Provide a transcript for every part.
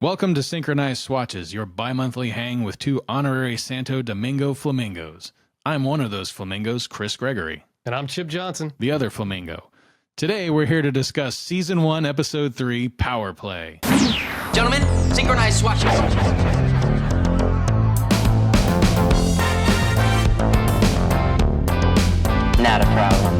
Welcome to Synchronize Swatches, your bi-monthly hang with two honorary Santo Domingo flamingos. I'm one of those flamingos, Chris Gregory. And I'm Chip Johnson. The other flamingo. Today, we're here to discuss Season 1, Episode 3, Power Play. Gentlemen, Synchronize Swatches. Not a problem.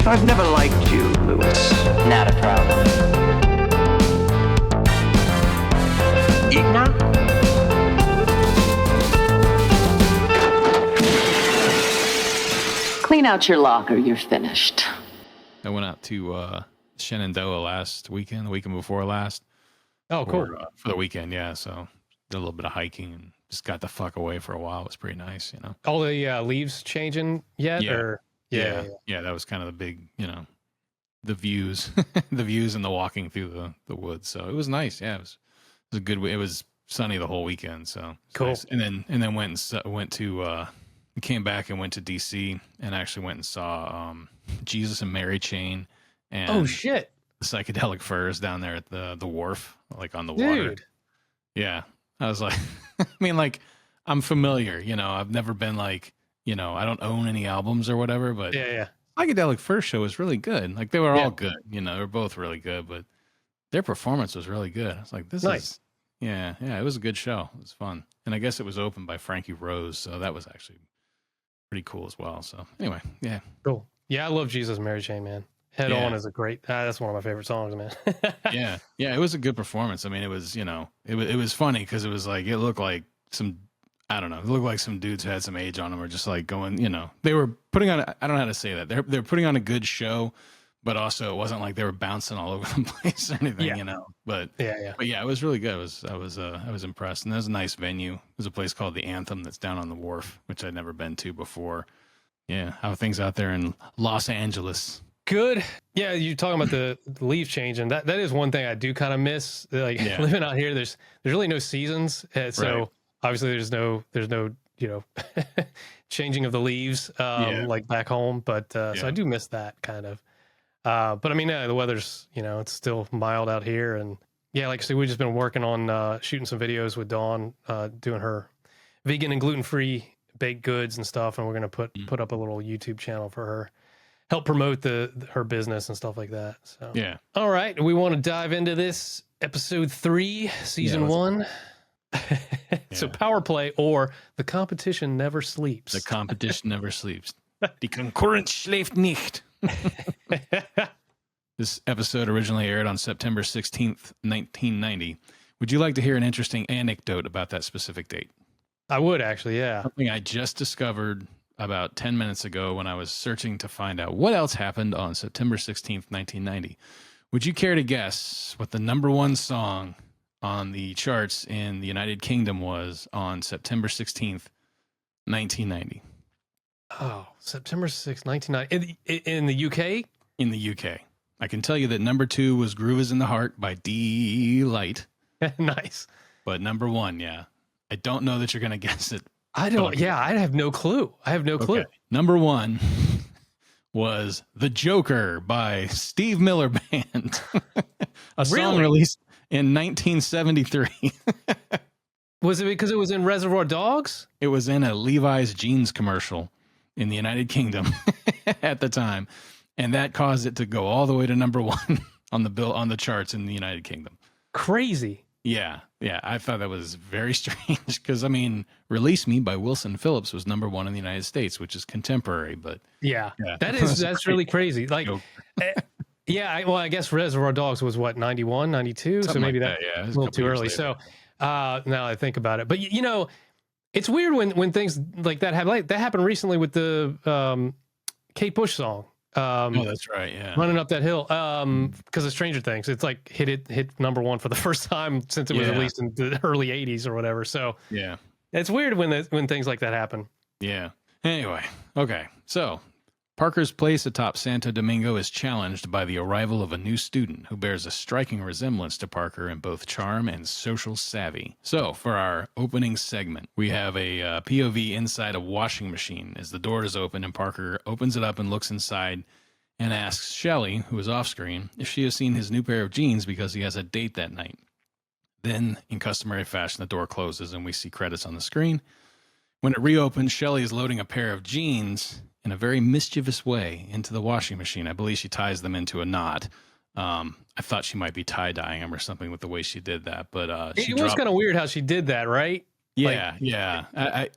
I've never liked you, Lewis. Not a problem. Eat now? Clean out your locker. You're finished. I went out to Shenandoah last weekend, the weekend before last. Oh, cool. For the weekend, yeah. So did a little bit of hiking and just got the fuck away for a while. It was pretty nice, you know. All the leaves changing yet? Yeah. Or Yeah, that was kind of the big, you know, the views, the views and the walking through the woods. So it was nice. Yeah, it was a good. It was sunny the whole weekend. So cool. Nice. And then went to came back and went to DC and actually went and saw Jesus and Mary Chain and oh shit, the Psychedelic Furs down there at the wharf, like on the water. Dude. Yeah, I was like, I mean, like I'm familiar. You know, I've never been like. You know, I don't own any albums or whatever, but yeah. Psychedelic First Show was really good. Like they were all good, you know, they're both really good, but their performance was really good. I was like, this nice. is, yeah, it was a good show. It was fun. And I guess it was opened by Frankie Rose. So that was actually pretty cool as well. So anyway, yeah. Cool. Yeah, I love Jesus and Mary Chain, man. Head On is a great, that's one of my favorite songs, man. Yeah, it was a good performance. I mean, it was, you know, it was funny because it was like, it looked like some, I don't know. It looked like some dudes who had some age on them, or just like going, you know, they were putting on. I don't know how to say that. They're putting on a good show, but also it wasn't like they were bouncing all over the place or anything, you know. But yeah, it was really good. I was impressed, and it was a nice venue. There's a place called the Anthem that's down on the wharf, which I'd never been to before. Yeah, how are things out there in Los Angeles? Good. Yeah, you're talking about the leaf changing. That is one thing I do kind of miss. Like living out here, there's really no seasons, so. Right. Obviously, there's no, you know, changing of the leaves like back home. But so I do miss that kind of. But I mean, the weather's, you know, it's still mild out here, and like I said, we've just been working on shooting some videos with Dawn, doing her vegan and gluten-free baked goods and stuff, and we're gonna put up a little YouTube channel for her, help promote her business and stuff like that. So yeah. All right, we want to dive into this episode 3, season 1. So Power Play, or The Competition Never Sleeps. The competition never sleeps. Die Konkurrenz schläft nicht. This episode originally aired on September 16th, 1990. Would you like to hear an interesting anecdote about that specific date? I would, actually, yeah. Something I just discovered about 10 minutes ago when I was searching to find out what else happened on September 16th, 1990. Would you care to guess what the number one song on the charts in the United Kingdom was on September 16th, 1990. Oh, September 6th, 1990. In the UK? In the UK. I can tell you that number 2 was Groove is in the Heart by Delight. Nice. But number 1, yeah. I don't know that you're going to guess it. I have no clue. Okay. Number 1 was The Joker by Steve Miller Band. A song released in 1973. Was it because it was in Reservoir Dogs? It was in a Levi's jeans commercial in the United Kingdom at the time, and that caused it to go all the way to number 1 on the charts in the United Kingdom. Crazy. Yeah. I thought that was very strange because I mean, "Release Me" by Wilson Phillips was number 1 in the United States, which is contemporary, but that's really crazy. Like. I guess Reservoir Dogs was what, 91, 92? Something so maybe like that was a little too early. So now I think about it. But, you know, it's weird when things like that happen. Like, that happened recently with the Kate Bush song. That's right, yeah. Running Up That Hill. Because of Stranger Things. It's like hit number 1 for the first time since it was released in the early 80s or whatever. So yeah, it's weird when things like that happen. Yeah. Anyway, okay. So Parker's place atop Santo Domingo is challenged by the arrival of a new student who bears a striking resemblance to Parker in both charm and social savvy. So, for our opening segment, we have a POV inside a washing machine as the door is open and Parker opens it up and looks inside and asks Shelley, who is off screen, if she has seen his new pair of jeans because he has a date that night. Then, in customary fashion, the door closes and we see credits on the screen. When it reopens, Shelley is loading a pair of jeans in a very mischievous way into the washing machine. I believe she ties them into a knot. I thought she might be tie-dyeing them or something with the way she did that, but it was kind of weird how she did that, right? Yeah, yeah.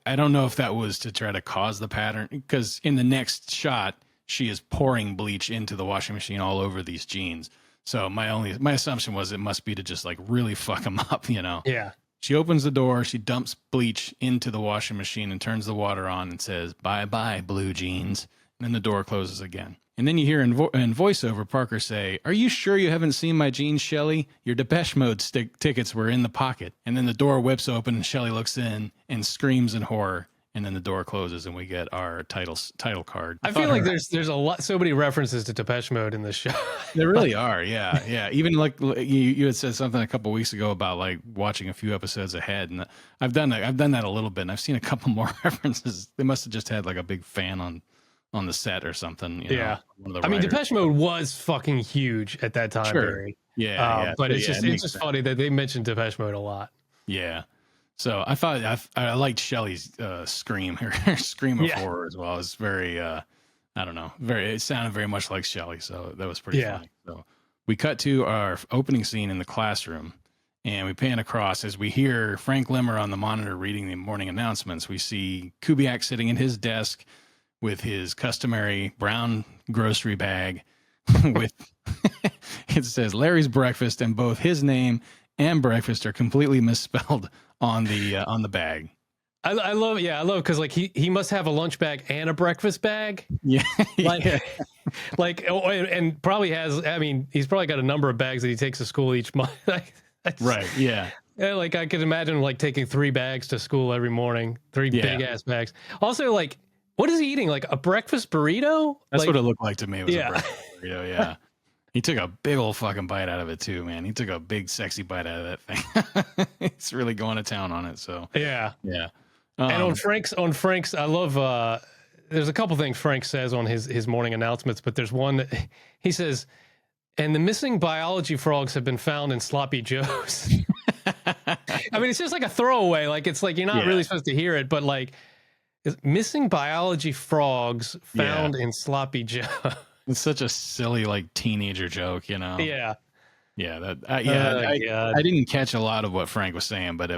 I don't know if that was to try to cause the pattern, because in the next shot, she is pouring bleach into the washing machine all over these jeans. So my assumption was it must be to just like really fuck them up, you know? Yeah. She opens the door, she dumps bleach into the washing machine and turns the water on and says, "Bye-bye, blue jeans." And then the door closes again. And then you hear in voiceover Parker say, "Are you sure you haven't seen my jeans, Shelley? Your Depeche Mode tickets were in the pocket." And then the door whips open and Shelley looks in and screams in horror. And then the door closes and we get our title card. I feel like there's so many references to Depeche Mode in this show. There really are, yeah, yeah. Even like you had said something a couple weeks ago about like watching a few episodes ahead, and I've done that a little bit, and I've seen a couple more references. They must have just had like a big fan on the set or something. You know, one of the writers. Depeche Mode was fucking huge at that time. Sure. Barry. Yeah, but it's just funny that they mentioned Depeche Mode a lot. Yeah. So I thought I liked Shelley's scream, her scream of horror as well. It's very, I don't know, it sounded very much like Shelley. So that was pretty funny. So we cut to our opening scene in the classroom and we pan across as we hear Frank Limmer on the monitor reading the morning announcements. We see Kubiak sitting at his desk with his customary brown grocery bag with, it says Larry's breakfast, and both his name and breakfast are completely misspelled on the bag. I love because like he must have a lunch bag and a breakfast bag. Yeah, and probably has. I mean, he's probably got a number of bags that he takes to school each month. Right. Yeah. Like I could imagine like taking 3 bags to school every morning, 3 big ass bags. Also, like, what is he eating? Like a breakfast burrito? That's what it looked like to me. It was a breakfast burrito. Yeah. He took a big old fucking bite out of it too, man. He took a big sexy bite out of that thing. He's really going to town on it. So yeah. And on Frank's, I love. There's a couple things Frank says on his morning announcements, but there's one that he says, "And the missing biology frogs have been found in Sloppy Joe's." I mean, it's just like a throwaway. Like it's like you're not really supposed to hear it, but like missing biology frogs found in Sloppy Joe. It's such a silly, like teenager joke, you know? Yeah. Yeah. I didn't catch a lot of what Frank was saying, but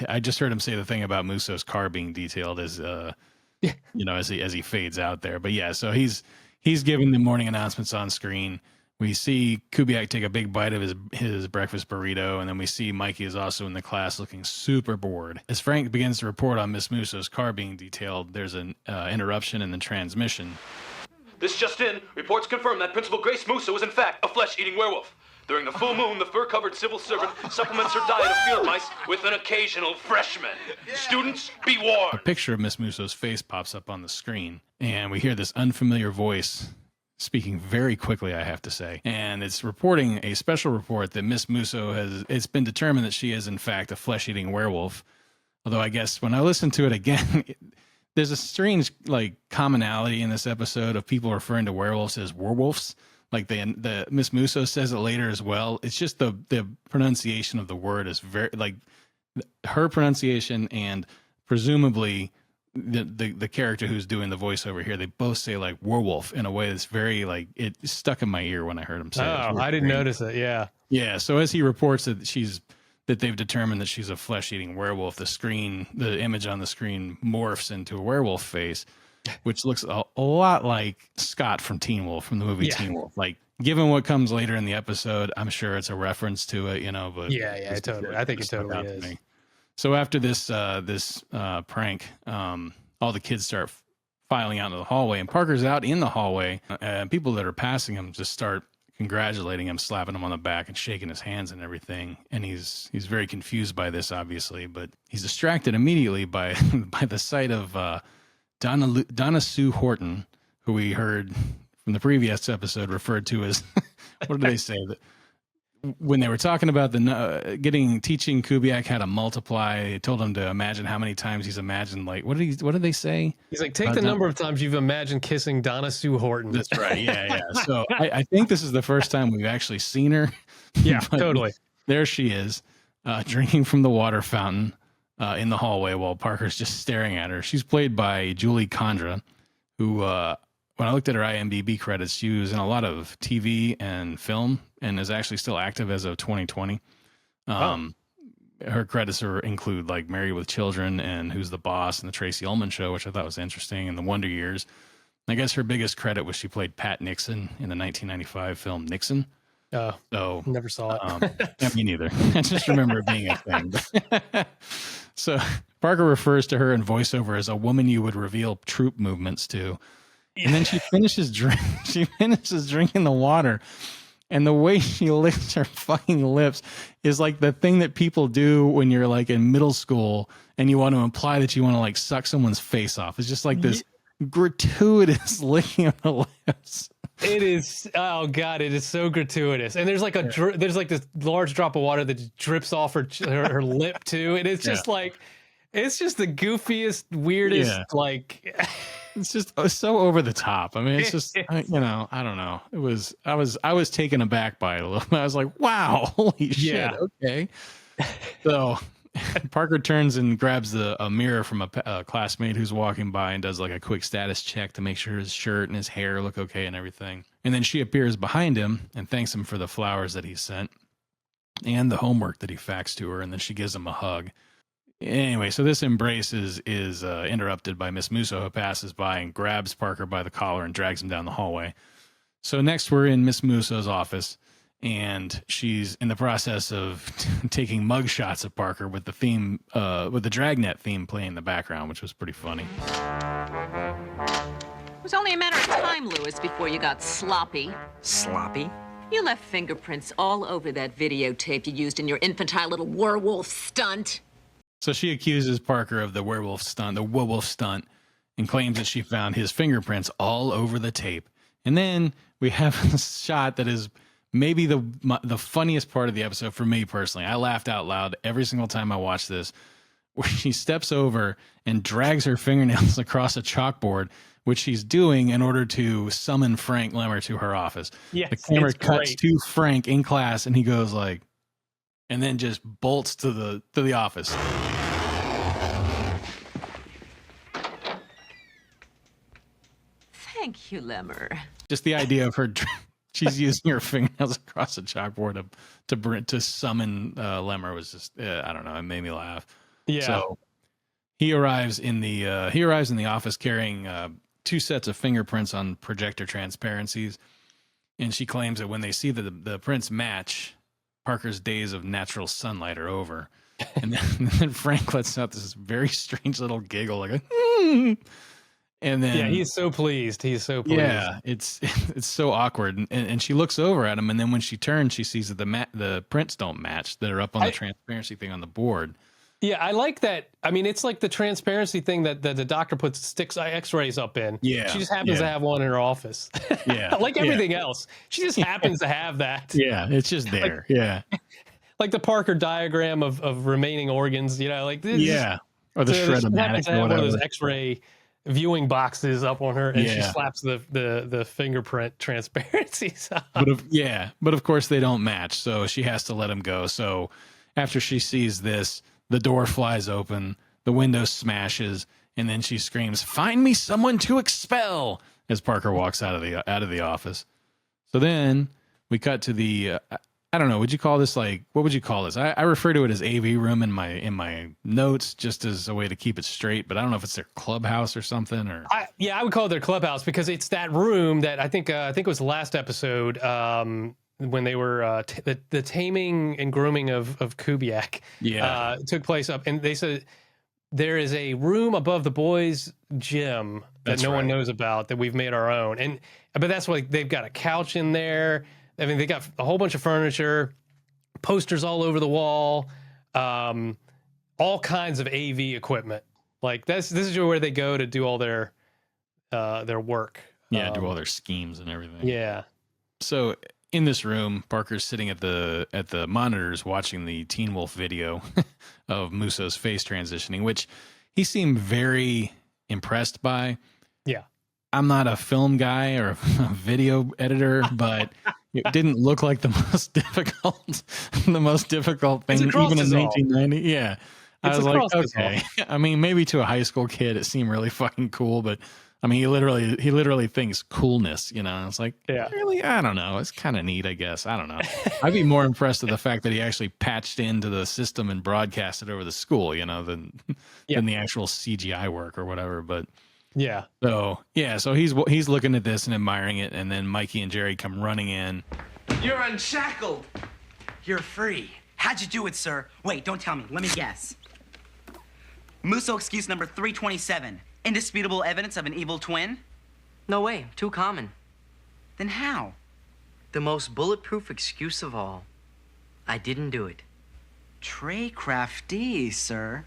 I just heard him say the thing about Musso's car being detailed as, you know, as he fades out there. But yeah, so he's giving the morning announcements on screen. We see Kubiak take a big bite of his breakfast burrito, and then we see Mikey is also in the class looking super bored. As Frank begins to report on Miss Musso's car being detailed, there's an interruption in the transmission. "This just in. Reports confirm that Principal Grace Musso is in fact a flesh-eating werewolf. During the full moon, the fur-covered civil servant supplements her diet of field mice with an occasional freshman. Students, be warned." A picture of Miss Musso's face pops up on the screen, and we hear this unfamiliar voice speaking very quickly, I have to say. And it's reporting a special report that Miss Musso it's been determined that she is in fact a flesh-eating werewolf. Although I guess when I listen to it again, there's a strange like commonality in this episode of people referring to werewolves as werewolves. Like the Miss Musso says it later as well. It's just the pronunciation of the word is very like her pronunciation, and presumably the character who's doing the voiceover here, they both say like werewolf in a way that's very like it stuck in my ear when I heard him say it. Oh, I didn't notice it. Yeah. So as he reports that they've determined that she's a flesh-eating werewolf, the image on the screen morphs into a werewolf face, which looks a lot like Scott from Teen Wolf, from the movie Teen Wolf. Like, given what comes later in the episode, I'm sure it's a reference to it, you know. But totally. I think it totally is. So after this prank, all the kids start filing out into the hallway, and Parker's out in the hallway, and people that are passing him just start congratulating him, slapping him on the back and shaking his hands and everything. And he's very confused by this, obviously, but he's distracted immediately by the sight of Donna Sue Horton, who we heard from the previous episode referred to as, what did they say? That when they were talking about teaching Kubiak how to multiply, told him to imagine how many times he's imagined, like, what did they say? He's like, take the number of times you've imagined kissing Donna Sue Horton. That's right. Yeah. So I think this is the first time we've actually seen her. Yeah, totally. There she is, drinking from the water fountain in the hallway while Parker's just staring at her. She's played by Julie Condra, who, when I looked at her IMDb credits, she was in a lot of TV and film and is actually still active as of 2020. Her credits include like Married with Children and Who's the Boss and The Tracy Ullman Show, which I thought was interesting, and The Wonder Years. I guess her biggest credit was she played Pat Nixon in the 1995 film Nixon. So never saw it. Yeah, me neither. I just remember it being a thing. So Parker refers to her in voiceover as a woman you would reveal troop movements to. And then she finishes drinking the water. And the way she licks her fucking lips is like the thing that people do when you're like in middle school and you want to imply that you want to like suck someone's face off. It's just like this gratuitous licking of the lips. It is. Oh God, it is so gratuitous. And there's like there's like this large drop of water that drips off her lip too. And it's just like, it's just the goofiest, weirdest, like. It's just so over the top. I mean, it's just, I don't know. I was taken aback by it a little bit. I was like, wow, holy shit. Okay. So Parker turns and grabs a mirror from a classmate who's walking by and does like a quick status check to make sure his shirt and his hair look okay and everything. And then she appears behind him and thanks him for the flowers that he sent and the homework that he faxed to her. And then she gives him a hug. Anyway, so this embrace is interrupted by Miss Musso, who passes by and grabs Parker by the collar and drags him down the hallway. So next we're in Miss Musso's office, and she's in the process of taking mug shots of Parker with the theme, with the Dragnet theme playing in the background, which was pretty funny. It was only a matter of time, Lewis, before you got sloppy. Sloppy? You left fingerprints all over that videotape you used in your infantile little werewolf stunt. So she accuses Parker of the werewolf stunt, and claims that she found his fingerprints all over the tape. And then we have a shot that is maybe the funniest part of the episode for me personally. I laughed out loud every single time I watched this, where she steps over and drags her fingernails across a chalkboard, which she's doing in order to summon Frank Lemmer to her office. Yes, the camera cuts to Frank in class, and he goes like, and then just bolts to the office. Thank you, Lemmer. Just the idea of her, she's using her fingernails across a chalkboard to summon Lemmer was just, I don't know, it made me laugh. Yeah. So he arrives in the office carrying 2 sets of fingerprints on projector transparencies, and she claims that when they see that the prints match, Parker's days of natural sunlight are over. And then Frank lets out this very strange little giggle, like and then he's so pleased. He's so pleased. Yeah, it's so awkward. And she looks over at him, and then when she turns, she sees that the prints don't match that are up on the transparency thing on the board. Yeah, I like that. I mean, it's like the transparency thing that the doctor sticks X-rays up in. Yeah, she just happens to have one in her office. Yeah, like everything else, she just happens to have that. Yeah, it's just there. Like the Parker diagram of remaining organs. Like this. Yeah, or the shred-o-matic or whatever. One of those X-ray viewing boxes up on her, and she slaps the fingerprint transparencies up. But of course they don't match, so she has to let him go. So after she sees this, the door flies open, the window smashes, and then she screams, "Find me someone to expel!" as Parker walks out of the office. So then we cut to the I don't know, would you call this what would you call this? I refer to it as AV room in my notes just as a way to keep it straight, but I don't know if it's their clubhouse or something or I would call it their clubhouse because it's that room that I think it was the last episode when they were the taming and grooming of Kubiak took place up, and they said there is a room above the boys' gym that no one knows about that we've made our own, but that's why they've got a couch in there. I mean, they got a whole bunch of furniture, posters all over the wall, all kinds of AV equipment. Like this is where they go to do all their work. Yeah, do all their schemes and everything. Yeah. So in this room, Parker's sitting at the monitors watching the Teen Wolf video of Musso's face transitioning, which he seemed very impressed by. Yeah. I'm not a film guy or a video editor, but it didn't look like the most difficult thing, even in 1990. Yeah. I was like, okay. I mean, maybe to a high school kid, it seemed really fucking cool, but I mean, he literally thinks coolness, you know. And it's like, yeah, really, I don't know. It's kind of neat, I guess. I don't know. I'd be more impressed with the fact that he actually patched into the system and broadcasted over the school, you know, than the actual CGI work or whatever. But yeah, so he's looking at this and admiring it, and then Mikey and Jerry come running in. You're unshackled. You're free. How'd you do it, sir? Wait, don't tell me. Let me guess. Musso excuse number 327. Indisputable evidence of an evil twin? No way, too common. Then how? The most bulletproof excuse of all. I didn't do it. Très crafty, sir.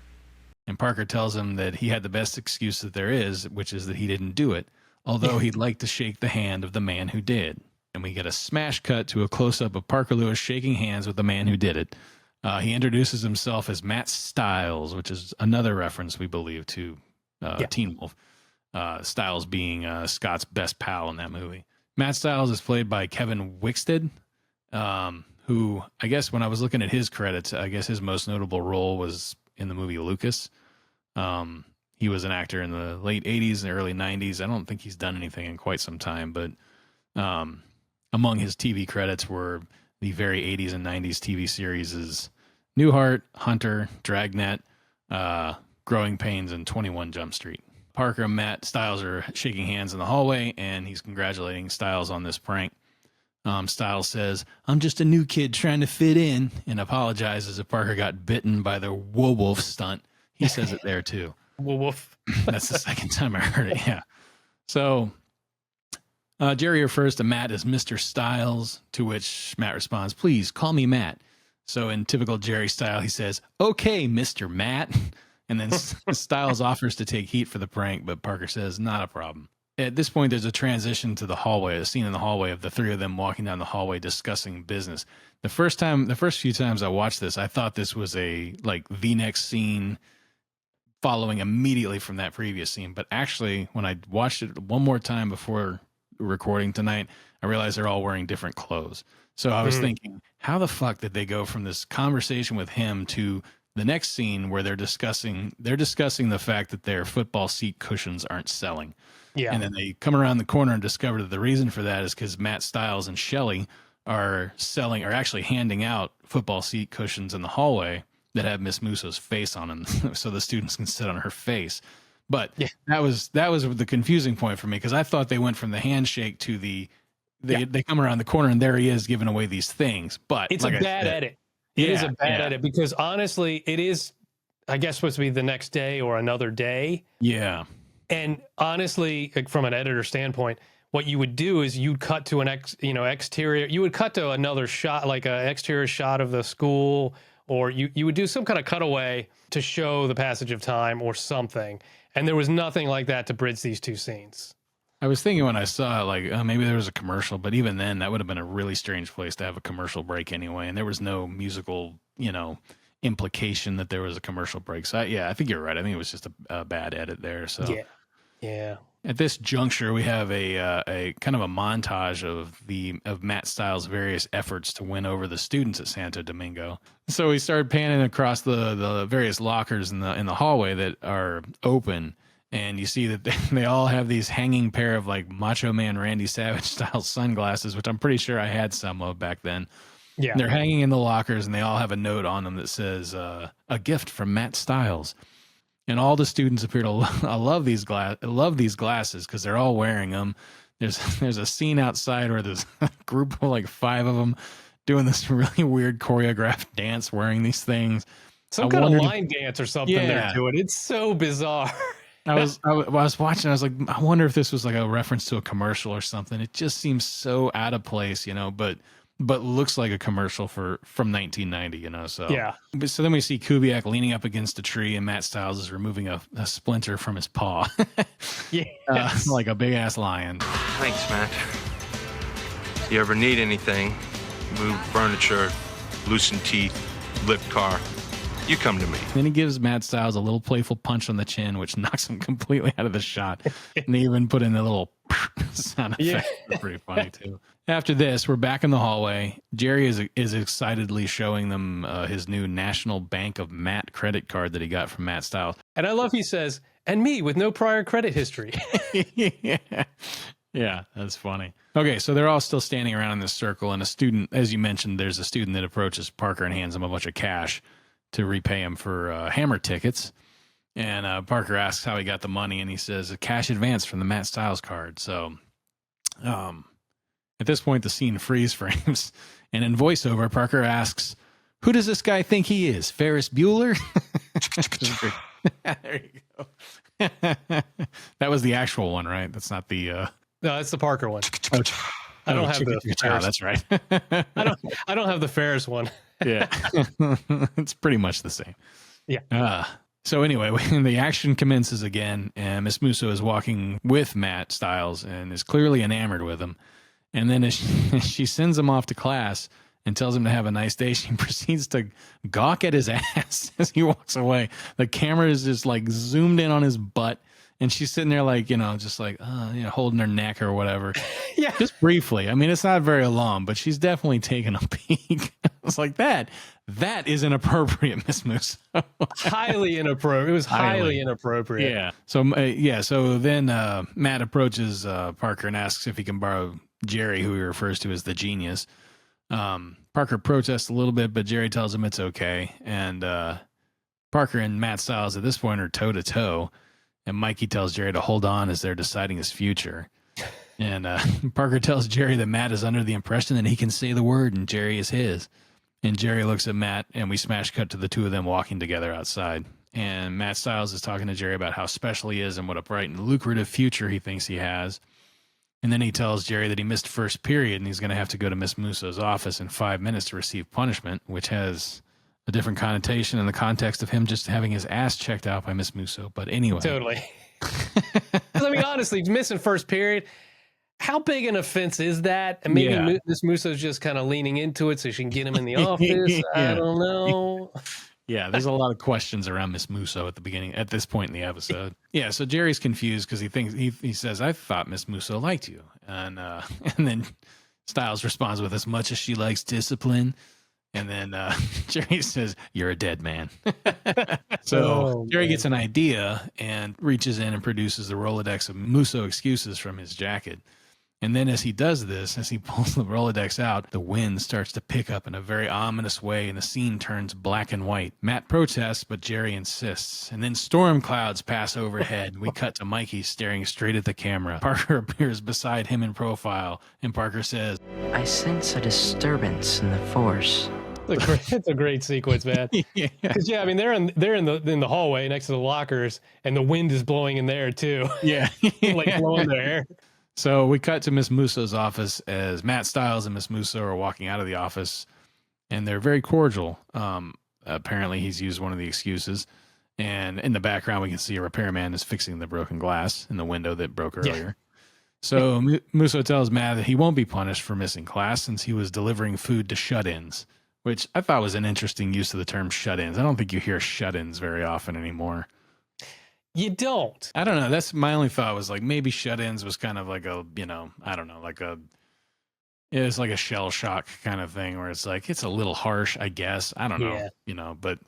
And Parker tells him that he had the best excuse that there is, which is that he didn't do it, although he'd like to shake the hand of the man who did. And we get a smash cut to a close-up of Parker Lewis shaking hands with the man who did it. He introduces himself as Matt Stiles, which is another reference, we believe, to Teen Wolf. Stiles being Scott's best pal in that movie. Matt Stiles is played by Kevin Wickstead, who, I guess when I was looking at his credits, I guess his most notable role was in the movie Lucas. He was an actor in the late 80s and early 90s. I don't think he's done anything in quite some time, but among his TV credits were the very 80s and 90s TV series Newhart, Hunter, Dragnet, Growing Pains, and 21 Jump Street. Parker and Matt Stiles are shaking hands in the hallway, and he's congratulating Stiles on this prank. Stiles says, "I'm just a new kid trying to fit in," and apologizes if Parker got bitten by the werewolf stunt. He says it there too. Werewolf. That's the second time I heard it. Yeah. So Jerry refers to Matt as Mr. Stiles, to which Matt responds, "Please call me Matt." So in typical Jerry style, he says, "Okay, Mr. Matt." And then Stiles offers to take heat for the prank, but Parker says, "Not a problem." At this point, there's a transition to the hallway, a scene in the hallway of the three of them walking down the hallway discussing business. The first few times I watched this, I thought this was the next scene following immediately from that previous scene. But actually, when I watched it one more time before recording tonight, I realized they're all wearing different clothes. So I was thinking, how the fuck did they go from this conversation with him to the next scene where they're discussing the fact that their football seat cushions aren't selling? Yeah. And then they come around the corner and discover that the reason for that is because Matt Stiles and Shelley are actually handing out football seat cushions in the hallway that have Miss Musso's face on them, so the students can sit on her face. But that was the confusing point for me, because I thought they went from the handshake to they come around the corner and there he is giving away these things. But it's a bad edit. It is a bad edit, because honestly, it is, I guess, supposed to be the next day or another day. Yeah. And honestly, from an editor standpoint, what you would do is you'd cut to an exterior. You would cut to another shot, like an exterior shot of the school, or you would do some kind of cutaway to show the passage of time or something. And there was nothing like that to bridge these two scenes. I was thinking when I saw it, maybe there was a commercial, but even then, that would have been a really strange place to have a commercial break anyway. And there was no musical, implication that there was a commercial break. So I think you're right. I think it was just a bad edit there. So yeah. At this juncture, we have a kind of a montage of Matt Stiles' various efforts to win over the students at Santo Domingo. So we started panning across the various lockers in the hallway that are open. And you see that they all have these hanging pair of Macho Man Randy Savage style sunglasses, which I'm pretty sure I had some of back then. Yeah. They're hanging in the lockers, and they all have a note on them that says, "A gift from Matt Stiles." And all the students appear to love these glasses because they're all wearing them. There's a scene outside where there's a group of 5 of them doing this really weird choreographed dance wearing these things. Some kind of line dance or something they're doing. It's so bizarre. I was watching. I was like, I wonder if this was a reference to a commercial or something. It just seems so out of place, But but looks like a commercial from 1990, you know. So Yeah. So then we see Kubiak leaning up against a tree, and Matt Stiles is removing a splinter from his paw. Yes. Like a big ass lion. Thanks, Matt. You ever need anything, move furniture, loosen teeth, lift car, you come to me. Then he gives Matt Stiles a little playful punch on the chin, which knocks him completely out of the shot. And they even put in a little sound effect. Yeah. They're pretty funny too. After this, we're back in the hallway. Jerry is excitedly showing them his new National Bank of Matt credit card that he got from Matt Stiles. And I love he says, and me with no prior credit history. Yeah, that's funny. Okay, so they're all still standing around in this circle, and a student, as you mentioned, there's a student that approaches Parker and hands him a bunch of cash to repay him for Hammer tickets. And Parker asks how he got the money, and he says a cash advance from the Matt Stiles card. So at this point, the scene freeze frames, and in voiceover, Parker asks, who does this guy think he is? Ferris Bueller? There you go. That was the actual one, right? That's not the... No, that's the Parker one. I don't have the Ferris. That's right. I don't have the Ferris one. Yeah. It's pretty much the same. Yeah. So anyway, when the action commences again, and Miss Musso is walking with Matt Stiles and is clearly enamored with him. And then as she sends him off to class and tells him to have a nice day, she proceeds to gawk at his ass as he walks away. The camera is just like zoomed in on his butt. And she's sitting there like, just like, holding her neck or whatever. Yeah. Just briefly. I mean, it's not very long, but she's definitely taking a peek. It's like that is inappropriate, Miss Moose. Highly inappropriate. It was highly inappropriate. Yeah. So then Matt approaches Parker and asks if he can borrow Jerry, who he refers to as the genius. Parker protests a little bit, but Jerry tells him it's okay. And Parker and Matt Stiles at this point are toe to toe. And Mikey tells Jerry to hold on as they're deciding his future. And Parker tells Jerry that Matt is under the impression that he can say the word and Jerry is his. And Jerry looks at Matt, and we smash cut to the two of them walking together outside. And Matt Stiles is talking to Jerry about how special he is and what a bright and lucrative future he thinks he has. And then he tells Jerry that he missed first period and he's going to have to go to Miss Musso's office in 5 minutes to receive punishment, which has a different connotation in the context of him just having his ass checked out by Miss Musso. But anyway. Totally. I mean, honestly, missing first period, how big an offense is that? And maybe Miss Musso's just kind of leaning into it so she can get him in the office. I don't know. Yeah, there's a lot of questions around Miss Musso at this point in the episode. Yeah, so Jerry's confused because he says, I thought Miss Musso liked you. And then Stiles responds with, as much as she likes discipline. And then Jerry says, you're a dead man. So Jerry gets an idea and reaches in and produces the Rolodex of Musso excuses from his jacket. And then as he does this, as he pulls the Rolodex out, the wind starts to pick up in a very ominous way, and the scene turns black and white. Matt protests, but Jerry insists. And then storm clouds pass overhead. We cut to Mikey staring straight at the camera. Parker appears beside him in profile, and Parker says, I sense a disturbance in the force. It's a great sequence, man. Because I mean, they're in the hallway next to the lockers, and the wind is blowing in there too. Yeah, like blowing their hair. So we cut to Miss Musso's office as Matt Stiles and Miss Musso are walking out of the office, and they're very cordial. Apparently, he's used one of the excuses, and in the background, we can see a repairman is fixing the broken glass in the window that broke earlier. So Musso tells Matt that he won't be punished for missing class since he was delivering food to shut-ins, which I thought was an interesting use of the term shut-ins. I don't think you hear shut-ins very often anymore. You don't. I don't know. That's my only thought was like maybe shut-ins was kind of like a, I don't know, it's like a shell shock kind of thing where it's like, it's a little harsh, I guess. I don't know, but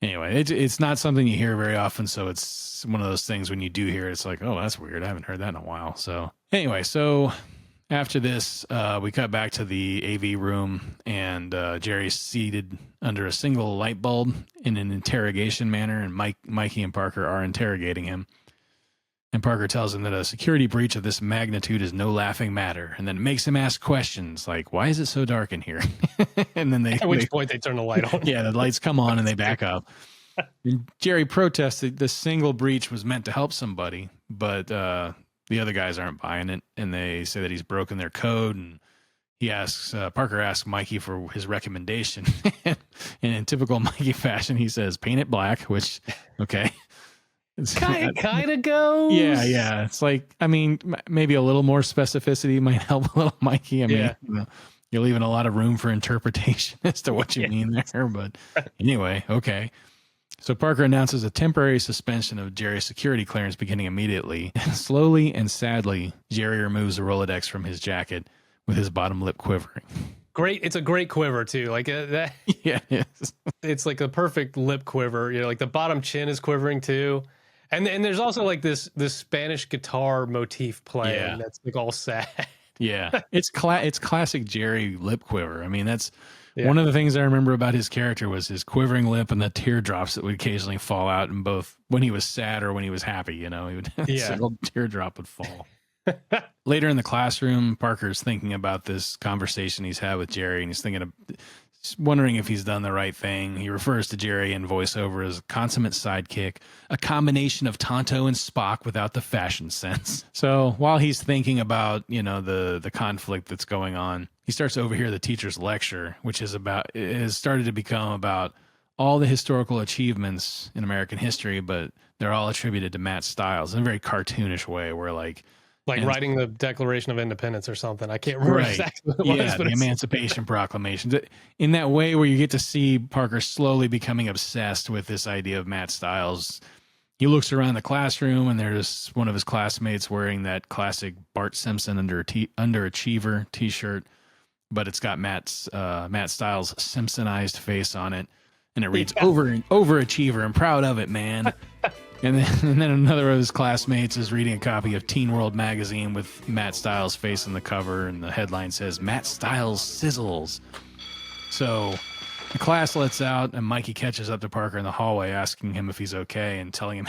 anyway, it's not something you hear very often. So it's one of those things when you do hear it, it's like, oh, that's weird. I haven't heard that in a while. So anyway, after this, we cut back to the AV room, and Jerry's seated under a single light bulb in an interrogation manner, and Mikey and Parker are interrogating him. And Parker tells him that a security breach of this magnitude is no laughing matter, and then makes him ask questions like, why is it so dark in here? And then at which point they turn the light on. Yeah, the lights come on and they back up. And Jerry protested the single breach was meant to help somebody, but the other guys aren't buying it, and they say that he's broken their code and Parker asks Mikey for his recommendation. And in typical Mikey fashion, he says, paint it black, which, okay. Kind of goes. Yeah. It's like, I mean, maybe a little more specificity might help a little, Mikey. I mean, you're leaving a lot of room for interpretation as to what you mean there. But anyway, okay. So Parker announces a temporary suspension of Jerry's security clearance beginning immediately. Slowly and sadly, Jerry removes the Rolodex from his jacket with his bottom lip quivering. Great. It's a great quiver too. Like that. Yeah, it is. It's like a perfect lip quiver. You know, like the bottom chin is quivering too. And there's also like this Spanish guitar motif playing that's like all sad. Yeah. It's classic Jerry lip quiver. I mean, that's one of the things I remember about his character was his quivering lip and the teardrops that would occasionally fall out in both when he was sad or when he was happy, you know, he would a single teardrop would fall. Later in the classroom, Parker's thinking about this conversation he's had with Jerry, and he's wondering if he's done the right thing. He refers to Jerry in voiceover as a consummate sidekick, a combination of Tonto and Spock without the fashion sense. So while he's thinking about, you know, the conflict that's going on, he starts to overhear the teacher's lecture, which has started to become about all the historical achievements in American history, but they're all attributed to Matt Stiles in a very cartoonish way, where like writing the Declaration of Independence or something. I can't remember exactly what it was, but the Emancipation Proclamation. In that way where you get to see Parker slowly becoming obsessed with this idea of Matt Stiles. He looks around the classroom and there's one of his classmates wearing that classic Bart Simpson underachiever t-shirt, but it's got Matt Stiles' Simpsonized face on it, and it reads overachiever and proud of it, man. And then another of his classmates is reading a copy of Teen World magazine with Matt Stiles' face on the cover, and the headline says, Matt Stiles sizzles. So the class lets out, and Mikey catches up to Parker in the hallway, asking him if he's okay, and telling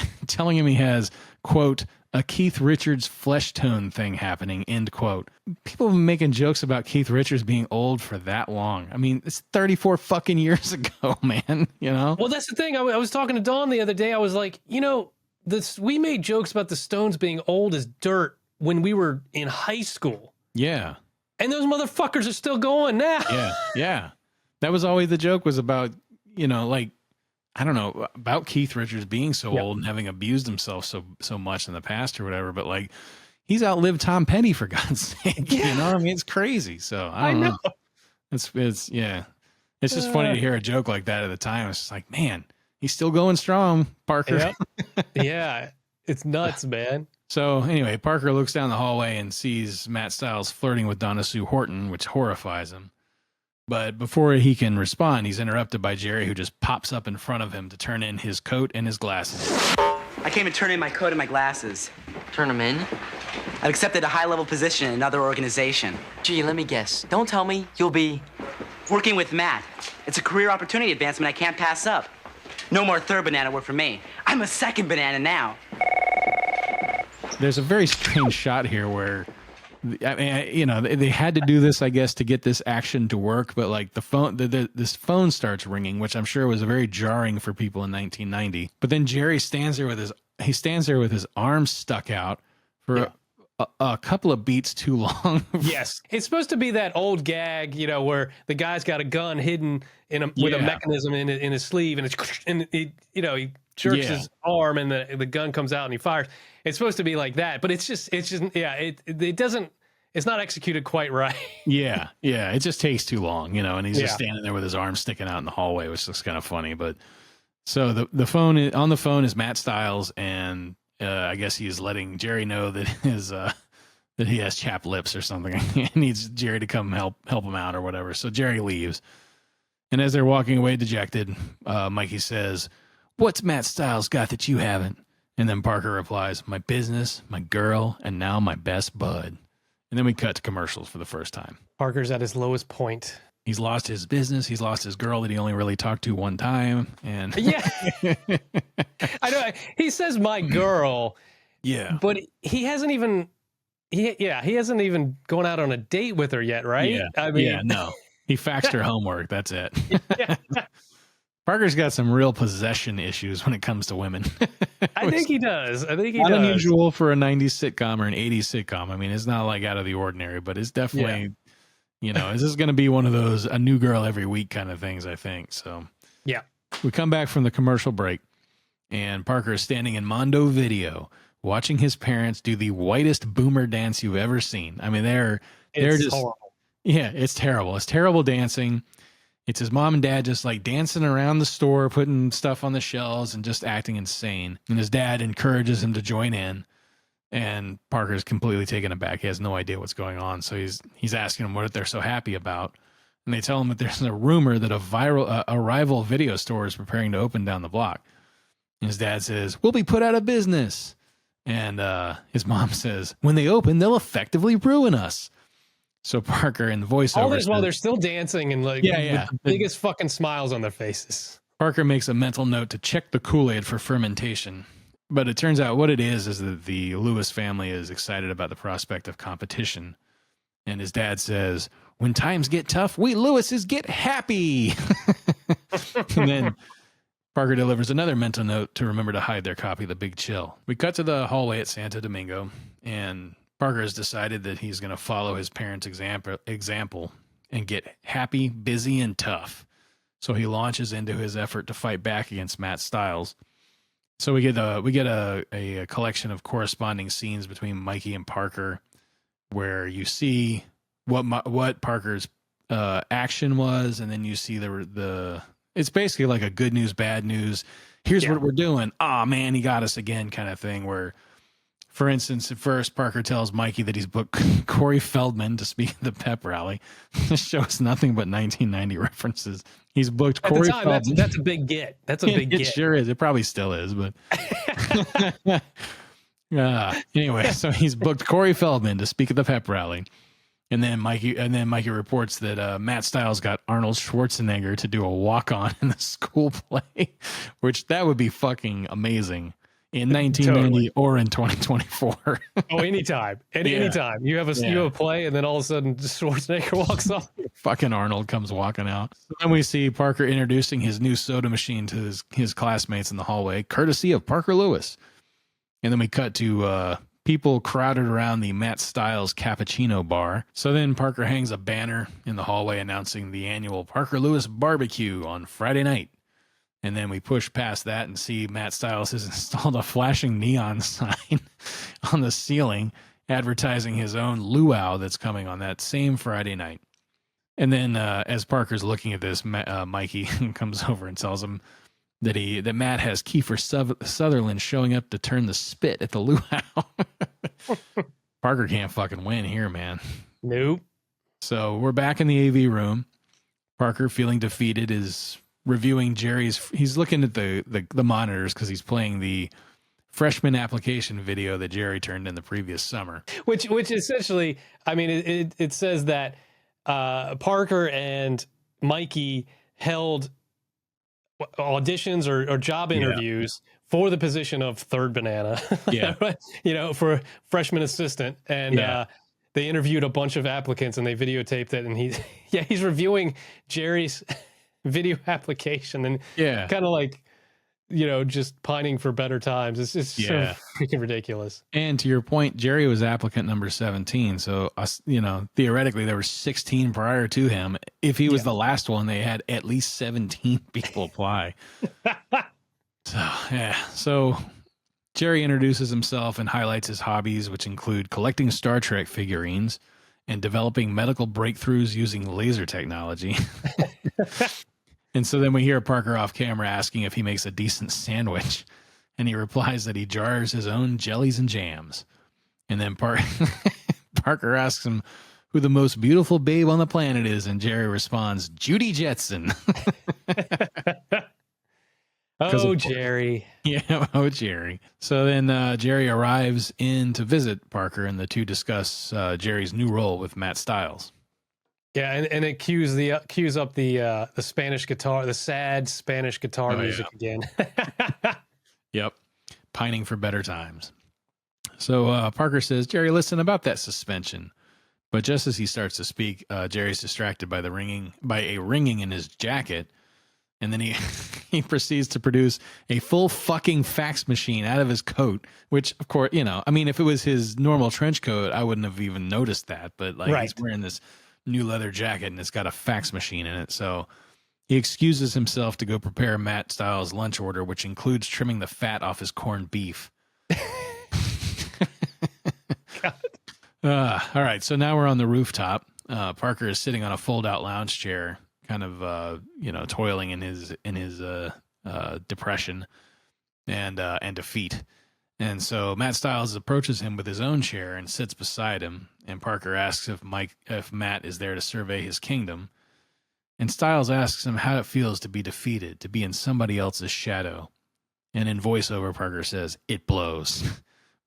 him he has, quote, a Keith Richards flesh tone thing happening, end quote. People have been making jokes about Keith Richards being old for that long. I mean, it's 34 fucking years ago, man, you know? Well, that's the thing. I was talking to Dawn the other day. I was like, you know, we made jokes about the Stones being old as dirt when we were in high school. Yeah. And those motherfuckers are still going now. Yeah. That was always the joke, was about, you know, like, I don't know, about Keith Richards being so old and having abused himself so much in the past or whatever, but like, he's outlived Tom Petty, for God's sake. You know, I mean, it's crazy. So I don't know. It's just funny to hear a joke like that at the time. It's just like, man, he's still going strong, Parker. Yep. Yeah, it's nuts, man. So anyway, Parker looks down the hallway and sees Matt Stiles flirting with Donna Sue Horton, which horrifies him. But before he can respond, he's interrupted by Jerry, who just pops up in front of him to turn in his coat and his glasses. I came to turn in my coat and my glasses. Turn them in? I've accepted a high-level position in another organization. Gee, let me guess. Don't tell me you'll be... working with Matt. It's a career opportunity advancement I can't pass up. No more third banana work for me. I'm a second banana now. There's a very strange shot here where... I mean, you know, they had to do this, I guess, to get this action to work. But like the phone, this phone starts ringing, which I'm sure was very jarring for people in 1990. But then Jerry stands there with his arms stuck out for a couple of beats too long. Yes, it's supposed to be that old gag, you know, where the guy's got a gun hidden with a mechanism in his sleeve, and he jerks his arm, and the gun comes out and he fires. It's supposed to be like that, but it's just it doesn't. It's not executed quite right. Yeah. It just takes too long, you know. And he's just standing there with his arm sticking out in the hallway, which looks kind of funny. But so the phone is Matt Stiles, and I guess he's letting Jerry know that that he has chapped lips or something. He needs Jerry to come help him out or whatever. So Jerry leaves, and as they're walking away dejected, Mikey says, "What's Matt Stiles got that you haven't?" And then Parker replies, "My business, my girl, and now my best bud." And then we cut to commercials for the first time. Parker's at his lowest point. He's lost his business. He's lost his girl that he only really talked to one time. And I know he says my girl. Yeah. But he hasn't even gone out on a date with her yet, right? Yeah. I mean, no. He faxed her homework. That's it. Parker's got some real possession issues when it comes to women. I think he does. Not unusual for a 90s sitcom or an 80s sitcom. I mean, it's not like out of the ordinary, but it's definitely Is this going to be one of those a new girl every week kind of things, I think. So yeah. We come back from the commercial break, and Parker is standing in Mondo Video watching his parents do the whitest boomer dance you've ever seen. I mean, they're just horrible. Yeah, it's terrible. It's terrible dancing. It's his mom and dad just like dancing around the store, putting stuff on the shelves and just acting insane. And his dad encourages him to join in. And Parker's completely taken aback. He has no idea what's going on. So he's asking them what they're so happy about. And they tell him that there's a rumor that a rival video store is preparing to open down the block. And his dad says, "We'll be put out of business." And his mom says, "When they open, they'll effectively ruin us." So Parker in the voiceover, all this while they're still dancing and like with the biggest fucking smiles on their faces. Parker makes a mental note to check the Kool-Aid for fermentation. But it turns out what it is that the Lewis family is excited about the prospect of competition. And his dad says, "When times get tough, we Lewises get happy." And then Parker delivers another mental note to remember to hide their copy of The Big Chill. We cut to the hallway at Santo Domingo, and Parker has decided that he's going to follow his parents' example and get happy, busy, and tough. So he launches into his effort to fight back against Matt Stiles. So we get a collection of corresponding scenes between Mikey and Parker, where you see what Parker's action was, and then you see the it's basically like a good news, bad news. Here's what we're doing. Oh man, he got us again, kind of thing. Where, for instance, at first Parker tells Mikey that he's booked Corey Feldman to speak at the pep rally. This shows nothing but 1990 references. He's booked at Corey the time, Feldman. That's a big get. That's a big get. It sure is. It probably still is, but anyway, so he's booked Corey Feldman to speak at the pep rally. And then Mikey reports that Matt Stiles got Arnold Schwarzenegger to do a walk-on in the school play, which that would be fucking amazing in 1990 or in 2024. Oh, anytime. Anytime. You have a play, and then all of a sudden Schwarzenegger walks off. Fucking Arnold comes walking out. Then we see Parker introducing his new soda machine to his classmates in the hallway, courtesy of Parker Lewis. And then we cut to people crowded around the Matt Stiles Cappuccino bar. So then Parker hangs a banner in the hallway announcing the annual Parker Lewis barbecue on Friday night. And then we push past that and see Matt Stiles has installed a flashing neon sign on the ceiling advertising his own luau that's coming on that same Friday night. And then as Parker's looking at this, Mikey comes over and tells him that Matt has Kiefer Sutherland showing up to turn the spit at the luau. Parker can't fucking win here, man. Nope. So we're back in the AV room. Parker, feeling defeated, is reviewing he's looking at the monitors because he's playing the freshman application video that Jerry turned in the previous summer. Which essentially, I mean, it says that Parker and Mikey held auditions or job interviews for the position of third banana. Yeah. For freshman assistant. And they interviewed a bunch of applicants and they videotaped it. And he's reviewing Jerry's video application and kind of like, just pining for better times. It's just so freaking ridiculous. And to your point, Jerry was applicant number 17. So, theoretically, there were 16 prior to him. If he was the last one, they had at least 17 people apply. So Jerry introduces himself and highlights his hobbies, which include collecting Star Trek figurines and developing medical breakthroughs using laser technology. And so then we hear Parker off camera asking if he makes a decent sandwich. And he replies that he jars his own jellies and jams. And then Parker asks him who the most beautiful babe on the planet is. And Jerry responds, Judy Jetson. Jerry. Yeah, Jerry. So then Jerry arrives in to visit Parker, and the two discuss Jerry's new role with Matt Stiles. Yeah, and it cues up the Spanish guitar, the sad Spanish guitar music again. Yep, pining for better times. So Parker says, Jerry, listen about that suspension. But just as he starts to speak, Jerry's distracted by a ringing in his jacket. And then he proceeds to produce a full fucking fax machine out of his coat, which, of course, if it was his normal trench coat, I wouldn't have even noticed that. But he's wearing this new leather jacket, and it's got a fax machine in it. So he excuses himself to go prepare Matt Styles' lunch order, which includes trimming the fat off his corned beef. All right, so now we're on the rooftop. Parker is sitting on a fold-out lounge chair, kind of toiling in his depression and defeat. And so Matt Styles approaches him with his own chair and sits beside him. And Parker asks if Matt is there to survey his kingdom. And Styles asks him how it feels to be defeated, to be in somebody else's shadow. And in voiceover, Parker says, "It blows."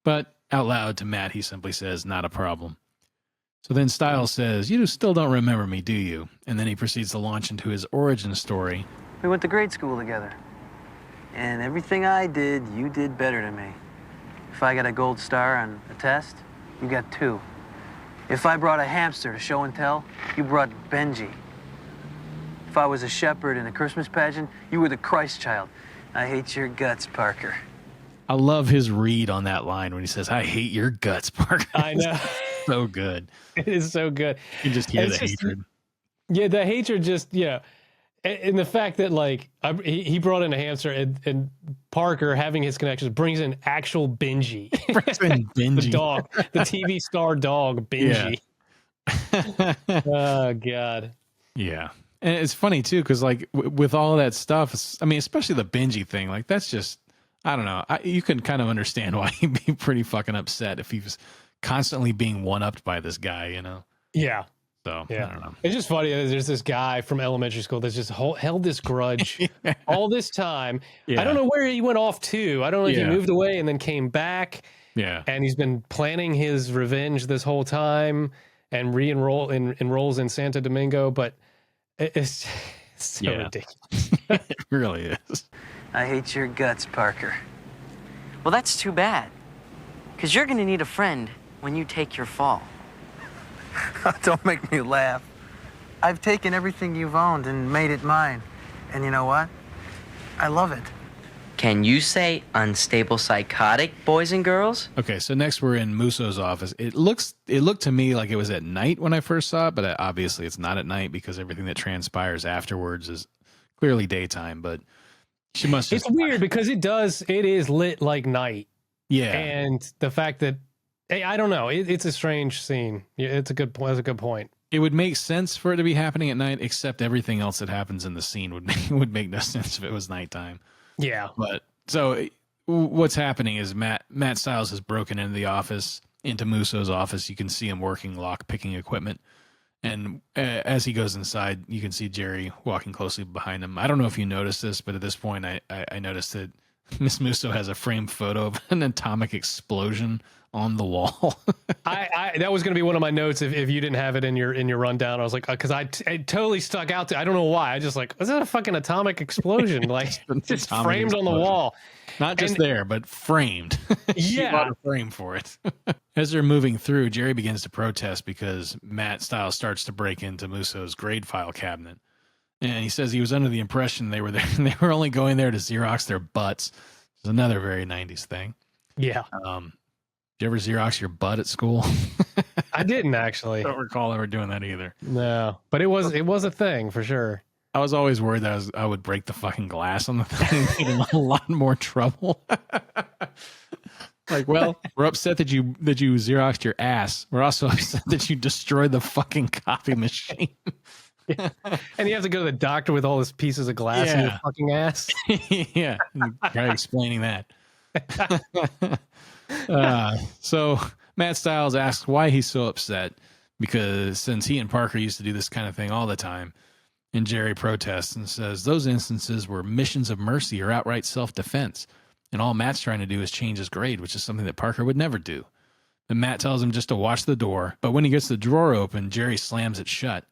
But out loud to Matt, he simply says, "Not a problem." So then Styles says, "You still don't remember me, do you?" And then he proceeds to launch into his origin story. We went to grade school together. And everything I did, you did better than me. If I got a gold star on a test, you got 2. If I brought a hamster to show and tell, you brought Benji. If I was a shepherd in a Christmas pageant, you were the Christ child. I hate your guts, Parker. I love his read on that line when he says, "I hate your guts, Parker." I know. So good. It is so good. You just hear the hatred. Yeah, the hatred just, and the fact that, like, he brought in a hamster, and Parker, having his connections, brings in actual Benji. The dog, the TV star dog, Benji. Yeah. Oh, God. Yeah. And it's funny, too, because, like, with all that stuff, especially the Benji thing, like, that's just, I don't know. You can kind of understand why he'd be pretty fucking upset if he was constantly being one-upped by this guy, Yeah. So, yeah. I don't know. It's just funny that there's this guy from elementary school that's just held this grudge all this time. Yeah. I don't know where he went off to. I don't know if he moved away and then came back. Yeah. And he's been planning his revenge this whole time and enrolls in Santo Domingo, but it's so ridiculous. It really is. I hate your guts, Parker. Well, that's too bad. Because you're going to need a friend when you take your fall. Don't make me laugh. I've taken everything you've owned and made it mine. And you know what? I love it. Can you say unstable psychotic, boys and girls? Okay, so next we're in Musso's office. It looked to me like it was at night when I first saw it, but obviously it's not at night because everything that transpires afterwards is clearly daytime, but she must just... It's weird because it is lit like night. Yeah. And the fact that, I don't know, it's a strange scene. It's a good point. That's a good point. It would make sense for it to be happening at night, except everything else that happens in the scene would make no sense if it was nighttime. Yeah. But so what's happening is Matt Styles has broken into the office, into Musso's office. You can see him working lock picking equipment. And as he goes inside, you can see Jerry walking closely behind him. I don't know if you noticed this, but at this point, I noticed that Miss Musso has a framed photo of an atomic explosion on the wall. That was going to be one of my notes if you didn't have it in your rundown. I was like, because it totally stuck out I don't know why. I just like, was that a fucking atomic explosion? Like it's framed on the wall. Not just there, but framed. Yeah. She bought a frame for it. As they're moving through, Jerry begins to protest because Matt Styles starts to break into Musso's grade file cabinet. And he says he was under the impression they were there. They were only going there to Xerox their butts. It's another very 90s thing. Yeah. Did you ever Xerox your butt at school? I didn't actually. I don't recall ever doing that either. No, but it was a thing for sure. I was always worried that I would break the fucking glass on the thing and get in a lot more trouble. Like, well, we're upset that you Xeroxed your ass. We're also upset that you destroyed the fucking copy machine. Yeah. And you have to go to the doctor with all these pieces of glass in your fucking ass. Yeah, try explaining that. So Matt Styles asks why he's so upset, because since he and Parker used to do this kind of thing all the time, and Jerry protests and says those instances were missions of mercy or outright self-defense, and all Matt's trying to do is change his grade, which is something that Parker would never do. And Matt tells him just to watch the door, but when he gets the drawer open, Jerry slams it shut.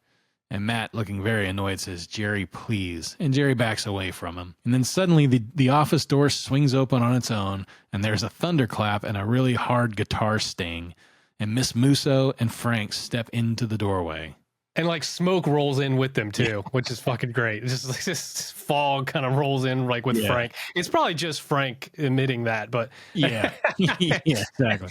And Matt, looking very annoyed, says, "Jerry, please." And Jerry backs away from him. And then suddenly the office door swings open on its own, and there's a thunderclap and a really hard guitar sting. And Miss Musso and Frank step into the doorway. And like smoke rolls in with them too, which is fucking great. It's just like this fog kind of rolls in like with Frank. It's probably just Frank emitting that, but yeah, yeah, exactly.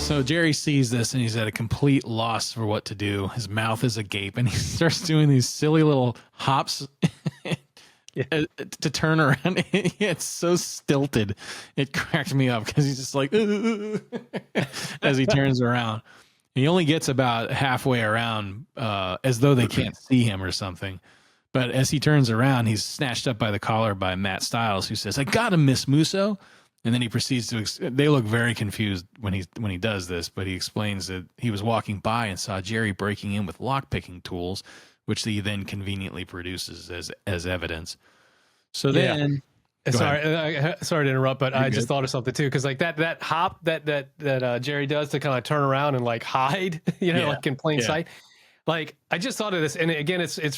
So Jerry sees this and he's at a complete loss for what to do. His mouth is agape and he starts doing these silly little hops to turn around. It's so stilted. It cracked me up because he's just like as he turns around. He only gets about halfway around as though they can't see him or something. But as he turns around, he's snatched up by the collar by Matt Stiles, who says, "I got him, Miss Musso." And then he proceeds to, they look very confused when he does this, but he explains that he was walking by and saw Jerry breaking in with lockpicking tools, which he then conveniently produces as evidence. So then, sorry to interrupt, but I just thought of something too, because like that hop that Jerry does to kind of turn around and like hide, like in plain sight. Like I just thought of this, and again, it was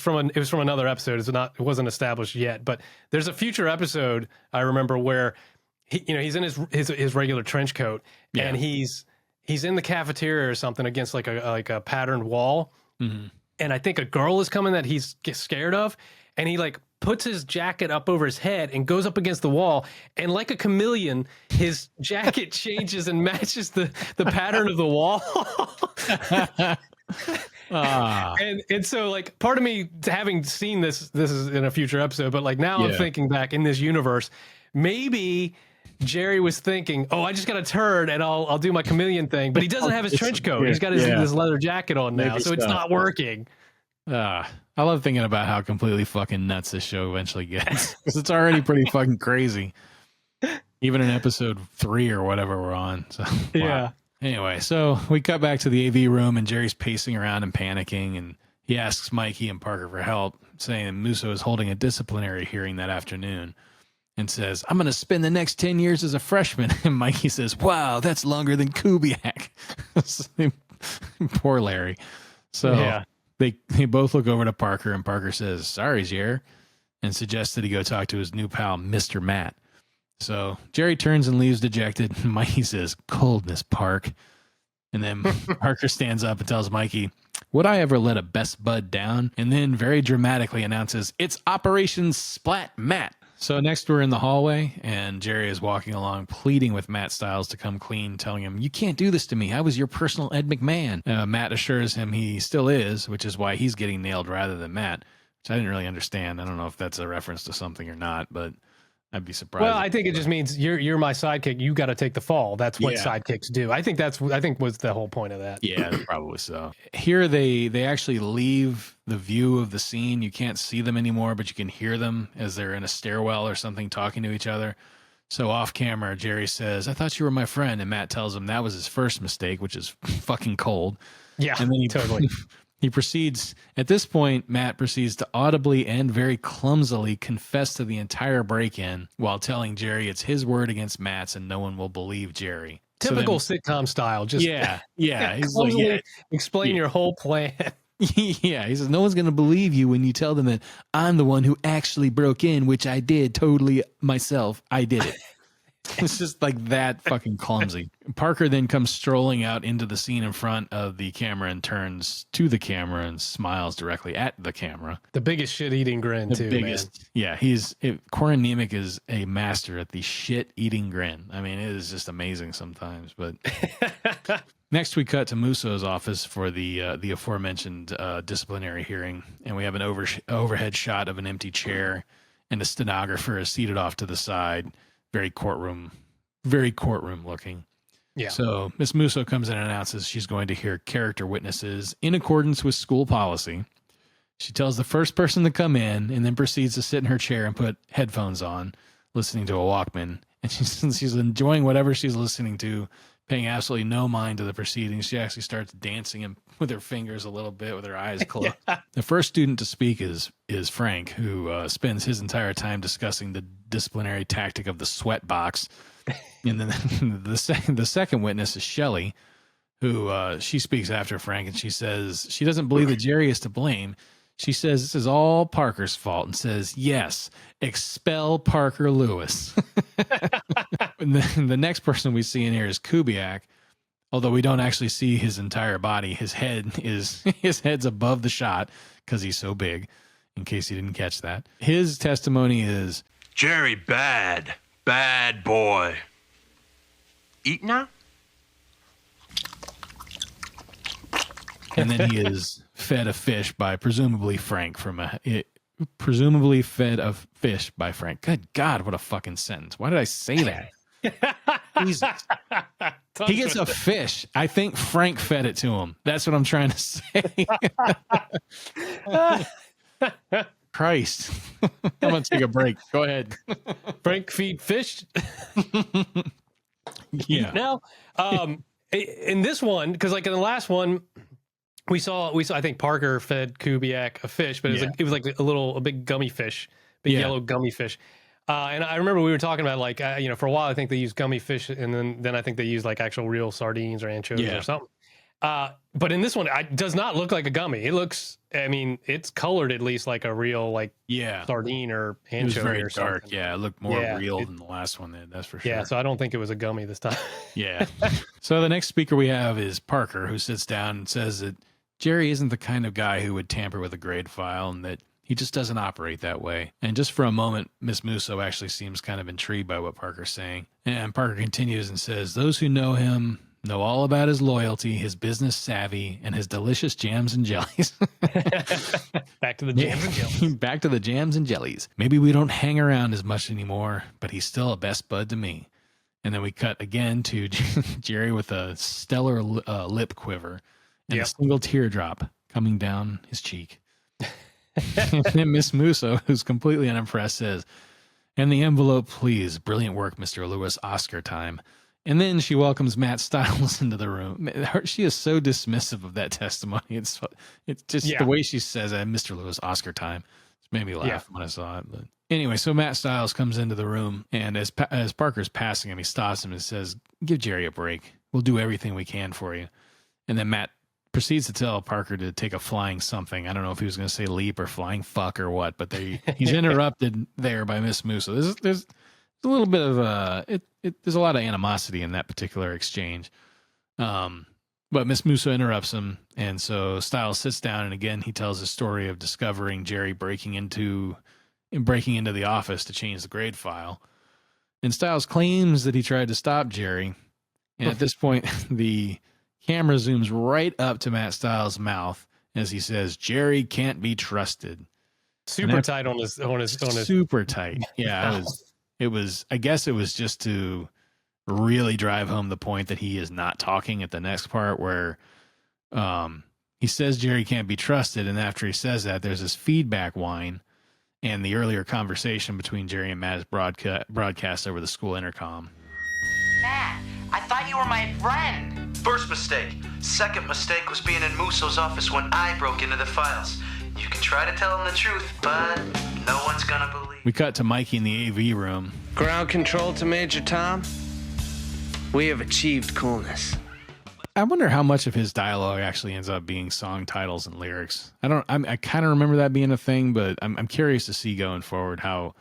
from another episode. It wasn't established yet, but there's a future episode I remember where he's in his regular trench coat, and he's in the cafeteria or something against like a patterned wall, and I think a girl is coming that he's scared of, and he like puts his jacket up over his head and goes up against the wall, and like a chameleon, his jacket changes and matches the pattern of the wall. And so like part of me, having seen this is in a future episode, but like now I'm thinking back in this universe, maybe Jerry was thinking, oh, I just got to turn and I'll do my chameleon thing, but he doesn't have his trench coat. He's got this leather jacket on now, so it's not working. I love thinking about how completely fucking nuts this show eventually gets, because it's already pretty fucking crazy. Even in episode 3 or whatever we're on. So wow. Anyway, so we cut back to the AV room and Jerry's pacing around and panicking, and he asks Mikey and Parker for help, saying that Musso is holding a disciplinary hearing that afternoon, and says, "I'm going to spend the next 10 years as a freshman." And Mikey says, "Wow, that's longer than Kubiak." Poor Larry. So they both look over to Parker, and Parker says, "Sorry, Jerry," and suggests that he go talk to his new pal, Mr. Matt. So Jerry turns and leaves dejected. And Mikey says, "Coldness, Park." And then Parker stands up and tells Mikey, "Would I ever let a best bud down?" And then very dramatically announces, "It's Operation Splat Matt." So next we're in the hallway, and Jerry is walking along, pleading with Matt Stiles to come clean, telling him, "You can't do this to me. I was your personal Ed McMahon." Matt assures him he still is, which is why he's getting nailed rather than Matt, which I didn't really understand. I don't know if that's a reference to something or not, but I'd be surprised. Well, I think it just means you're my sidekick. You got to take the fall. That's what sidekicks do. I think was the whole point of that. Yeah, probably so. Here they actually leave the view of the scene. You can't see them anymore, but you can hear them as they're in a stairwell or something talking to each other. So off camera, Jerry says, "I thought you were my friend," and Matt tells him that was his first mistake, which is fucking cold. Yeah, and then totally. He proceeds, at this point, Matt proceeds to audibly and very clumsily confess to the entire break-in while telling Jerry it's his word against Matt's and no one will believe Jerry. Typical sitcom style. Just yeah. He's like, explain your whole plan. Yeah, he says, "No one's going to believe you when you tell them that I'm the one who actually broke in, which I did totally myself. I did it." It's just like that fucking clumsy. Parker then comes strolling out into the scene in front of the camera and turns to the camera and smiles directly at the camera. The biggest shit-eating grin, man. Yeah, Corin Nemec is a master at the shit-eating grin. I mean, it is just amazing sometimes. But next we cut to Musso's office for the aforementioned disciplinary hearing, and we have an overhead shot of an empty chair, and a stenographer is seated off to the side. Very courtroom looking. Yeah. So Miss Musso comes in and announces she's going to hear character witnesses in accordance with school policy. She tells the first person to come in and then proceeds to sit in her chair and put headphones on, listening to a Walkman. And she's enjoying whatever she's listening to, paying absolutely no mind to the proceedings. She actually starts dancing with her fingers a little bit with her eyes closed. The first student to speak is Frank, who spends his entire time discussing the disciplinary tactic of the sweat box. And then the second witness is Shelley, who she speaks after Frank, and she says she doesn't believe that Jerry is to blame. She says this is all Parker's fault and says, "Yes, expel Parker Lewis." And then the next person we see in here is Kubiak, although we don't actually see his entire body. His head's above the shot because he's so big, in case you didn't catch that. His testimony is, "Jerry, bad boy. Eat now?" And then he is fed a fish by presumably Frank presumably fed a fish by Frank. Good God, what a fucking sentence. Why did I say that? Jesus. He gets a fish. I think Frank fed it to him. That's what I'm trying to say. Christ. I'm going to take a break. Go ahead. Frank feed fish. Yeah. Now, in this one, because like in the last one, we saw. I think Parker fed Kubiak a fish, but it was like a big gummy fish, yellow gummy fish. And I remember we were talking about like for a while I think they used gummy fish, and then I think they used like actual real sardines or anchovies or something. But in this one, it does not look like a gummy. It looks, I mean, it's colored at least like a real sardine or anchovy. It was very dark. Something. Yeah, it looked more real than the last one. That's for sure. Yeah, so I don't think it was a gummy this time. Yeah. So the next speaker we have is Parker, who sits down and says that Jerry isn't the kind of guy who would tamper with a grade file and that he just doesn't operate that way. And just for a moment, Miss Musso actually seems kind of intrigued by what Parker's saying. And Parker continues and says, those who know him know all about his loyalty, his business savvy, and his delicious jams and jellies. Back to the jams and jellies. Back to the jams and jellies. Maybe we don't hang around as much anymore, but he's still a best bud to me. And then we cut again to Jerry with a stellar lip quiver and a single teardrop coming down his cheek. And then Miss Musso, who's completely unimpressed, says, and the envelope, please. Brilliant work, Mr. Lewis. Oscar time. And then she welcomes Matt Stiles into the room. She is so dismissive of that testimony. It's just the way she says it, Mr. Lewis, Oscar time. It made me laugh when I saw it. But anyway, so Matt Stiles comes into the room, and as Parker's passing him, he stops him and says, give Jerry a break. We'll do everything we can for you. And then Matt proceeds to tell Parker to take a flying something. I don't know if he was going to say leap or flying fuck or what, but he's interrupted there by Miss Musso. There's a little bit of there's a lot of animosity in that particular exchange. But Miss Musso interrupts him, and so Stiles sits down, and again he tells his story of discovering Jerry breaking into the office to change the grade file. And Stiles claims that he tried to stop Jerry. And at this point, the camera zooms right up to Matt Stiles' mouth as he says, "Jerry can't be trusted." Super tight on his super tight. Yeah, it was. I guess it was just to really drive home the point that he is not talking at the next part where he says Jerry can't be trusted, and after he says that, there's this feedback whine and the earlier conversation between Jerry and Matt is broadcast over the school intercom. Matt, I thought you were my friend. First mistake. Second mistake was being in Musso's office when I broke into the files. You can try to tell him the truth, but no one's gonna believe. We cut to Mikey in the AV room. Ground control to Major Tom. We have achieved coolness. I wonder how much of his dialogue actually ends up being song titles and lyrics. I kind of remember that being a thing, but I'm curious to see going forward how,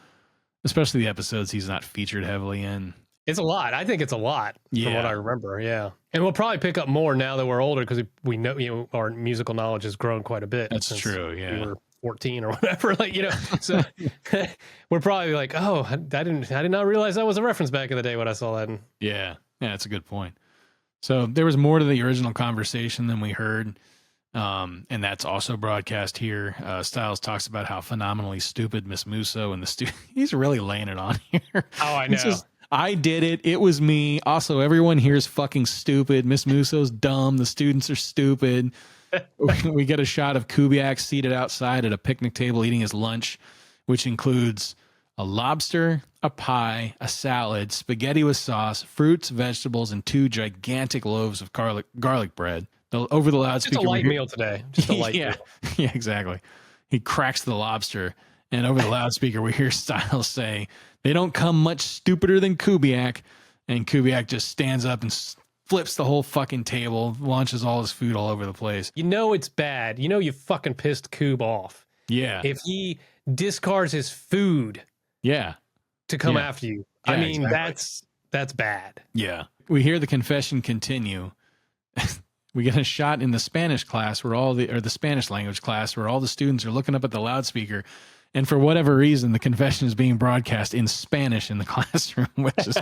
especially the episodes he's not featured heavily in. It's a lot. I think it's a lot from what I remember. Yeah. And we'll probably pick up more now that we're older because we know, our musical knowledge has grown quite a bit. That's true. Yeah. We were 14 or whatever, so we're probably like, oh, I did not realize that was a reference back in the day when I saw that. Yeah. That's a good point. So there was more to the original conversation than we heard. And that's also broadcast here. Stiles talks about how phenomenally stupid Miss Musso and he's really laying it on here. Oh, I know. I did it. It was me. Also, everyone here is fucking stupid. Miss Musso's dumb. The students are stupid. We get a shot of Kubiak seated outside at a picnic table eating his lunch, which includes a lobster, a pie, a salad, spaghetti with sauce, fruits, vegetables, and 2 gigantic loaves of garlic bread. Over the loudspeaker, just a light meal today. Just a light meal. Yeah, exactly. He cracks the lobster, and over the loudspeaker, we hear Stiles say, "They don't come much stupider than Kubiak." And Kubiak just stands up and flips the whole fucking table, launches all his food all over the place. You know it's bad. You know you fucking pissed Koob off. Yeah. If he discards his food to come after you. Yeah, I mean, exactly. that's bad. Yeah. We hear the confession continue. We get a shot in the Spanish class the Spanish language class where all the students are looking up at the loudspeaker. And for whatever reason, the confession is being broadcast in Spanish in the classroom, which is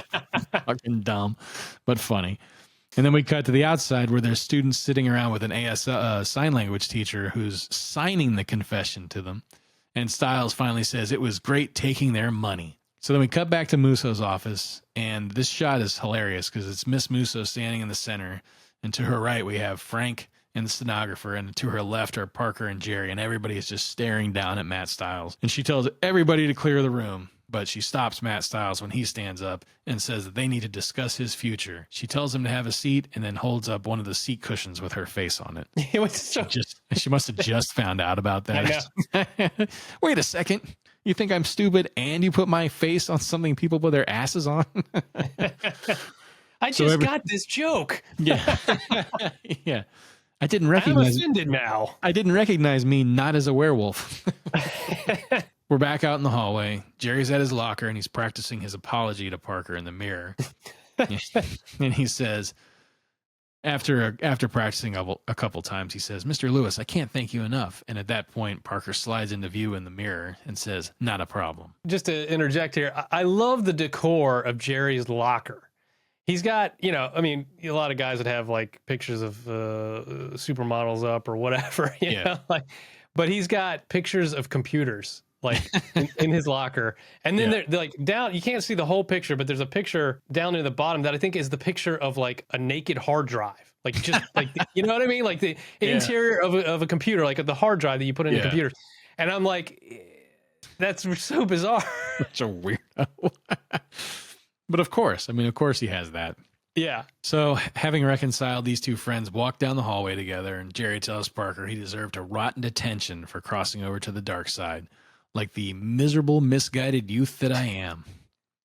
fucking dumb, but funny. And then we cut to the outside where there's students sitting around with an sign language teacher who's signing the confession to them. And Styles finally says it was great taking their money. So then we cut back to Musso's office, and this shot is hilarious because it's Miss Musso standing in the center, and to her right we have Frank and the stenographer, and to her left are Parker and Jerry, and everybody is just staring down at Matt Styles. And she tells everybody to clear the room, but she stops Matt Styles when he stands up and says that they need to discuss his future. She tells him to have a seat and then holds up one of the seat cushions with her face on it. It was so... She must have just found out about that. Wait a second. You think I'm stupid and you put my face on something people put their asses on? I just got this joke. Yeah. Yeah. I didn't recognize. I'm offended now. I didn't recognize me not as a werewolf. We're back out in the hallway. Jerry's at his locker and he's practicing his apology to Parker in the mirror. And he says, after practicing a couple times, he says, "Mr. Lewis, I can't thank you enough." And at that point, Parker slides into view in the mirror and says, "Not a problem." Just to interject here, I love the decor of Jerry's locker. He's got, I mean, a lot of guys that have like pictures of supermodels up or whatever, you know, like, but he's got pictures of computers like in his locker. And then they're like down, you can't see the whole picture, but there's a picture down near the bottom that I think is the picture of like a naked hard drive. Like just like, you know what I mean? Like the interior of a computer, like the hard drive that you put in the computer. And I'm like, that's so bizarre. Such a weirdo. But of course he has that. Yeah. So having reconciled, these two friends walk down the hallway together, and Jerry tells Parker he deserved to rot in detention for crossing over to the dark side, like the miserable, misguided youth that I am.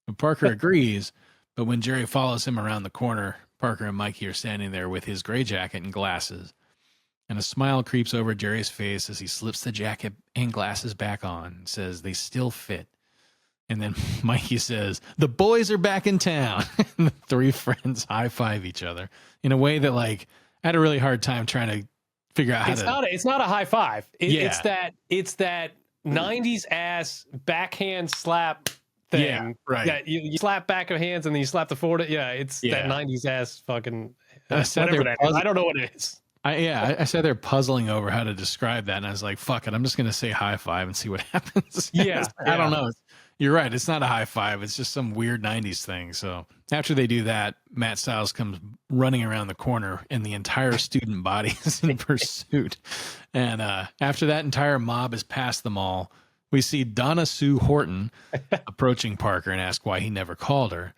And Parker agrees, but when Jerry follows him around the corner, Parker and Mikey are standing there with his gray jacket and glasses. And a smile creeps over Jerry's face as he slips the jacket and glasses back on and says they still fit. And then Mikey says, "The boys are back in town." And the three friends high-five each other in a way that, like, I had a really hard time trying to figure out how It's not a high five. It's that 90s ass backhand slap thing. Yeah, right. That you slap back of hands and then you slap the forward. Yeah, it's that 90s ass fucking whatever that is. I don't know what it is. I sat there puzzling over how to describe that, and I was like, fuck it, I'm just going to say high five and see what happens. Yeah. I don't know. You're right. It's not a high five. It's just some weird 90s thing. So after they do that, Matt Styles comes running around the corner and the entire student body is in pursuit. And after that entire mob has passed them all, we see Donna Sue Horton approaching Parker and ask why he never called her.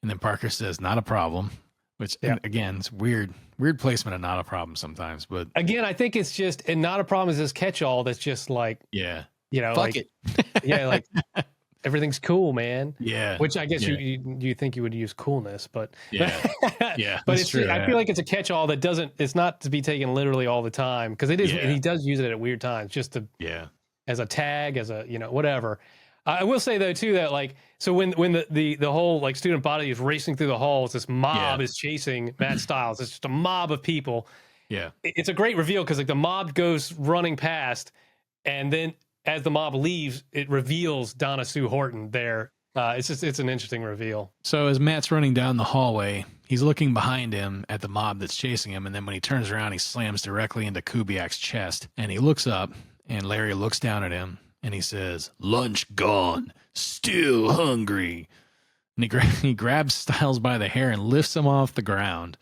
And then Parker says, "Not a problem," which, again, it's weird placement of "not a problem" sometimes. But again, I think it's just, and "not a problem" is this catch-all that's just like, fuck like, it. like, everything's cool, man. Yeah. Which I guess you think you would use coolness, but yeah. But it's true. I feel like it's a catch-all that it's not to be taken literally all the time, because it is. And he does use it at weird times, just to as a tag, as a whatever. I will say though too that like, so when the whole like student body is racing through the halls, this mob is chasing Matt Styles. It's just a mob of people. Yeah. It's a great reveal because like the mob goes running past, and then as the mob leaves, it reveals Donna Sue Horton there. It's an interesting reveal. So as Matt's running down the hallway, he's looking behind him at the mob that's chasing him, and then when he turns around, he slams directly into Kubiak's chest, and he looks up, and Larry looks down at him, and he says, "Lunch gone, still hungry." And he grabs Styles by the hair and lifts him off the ground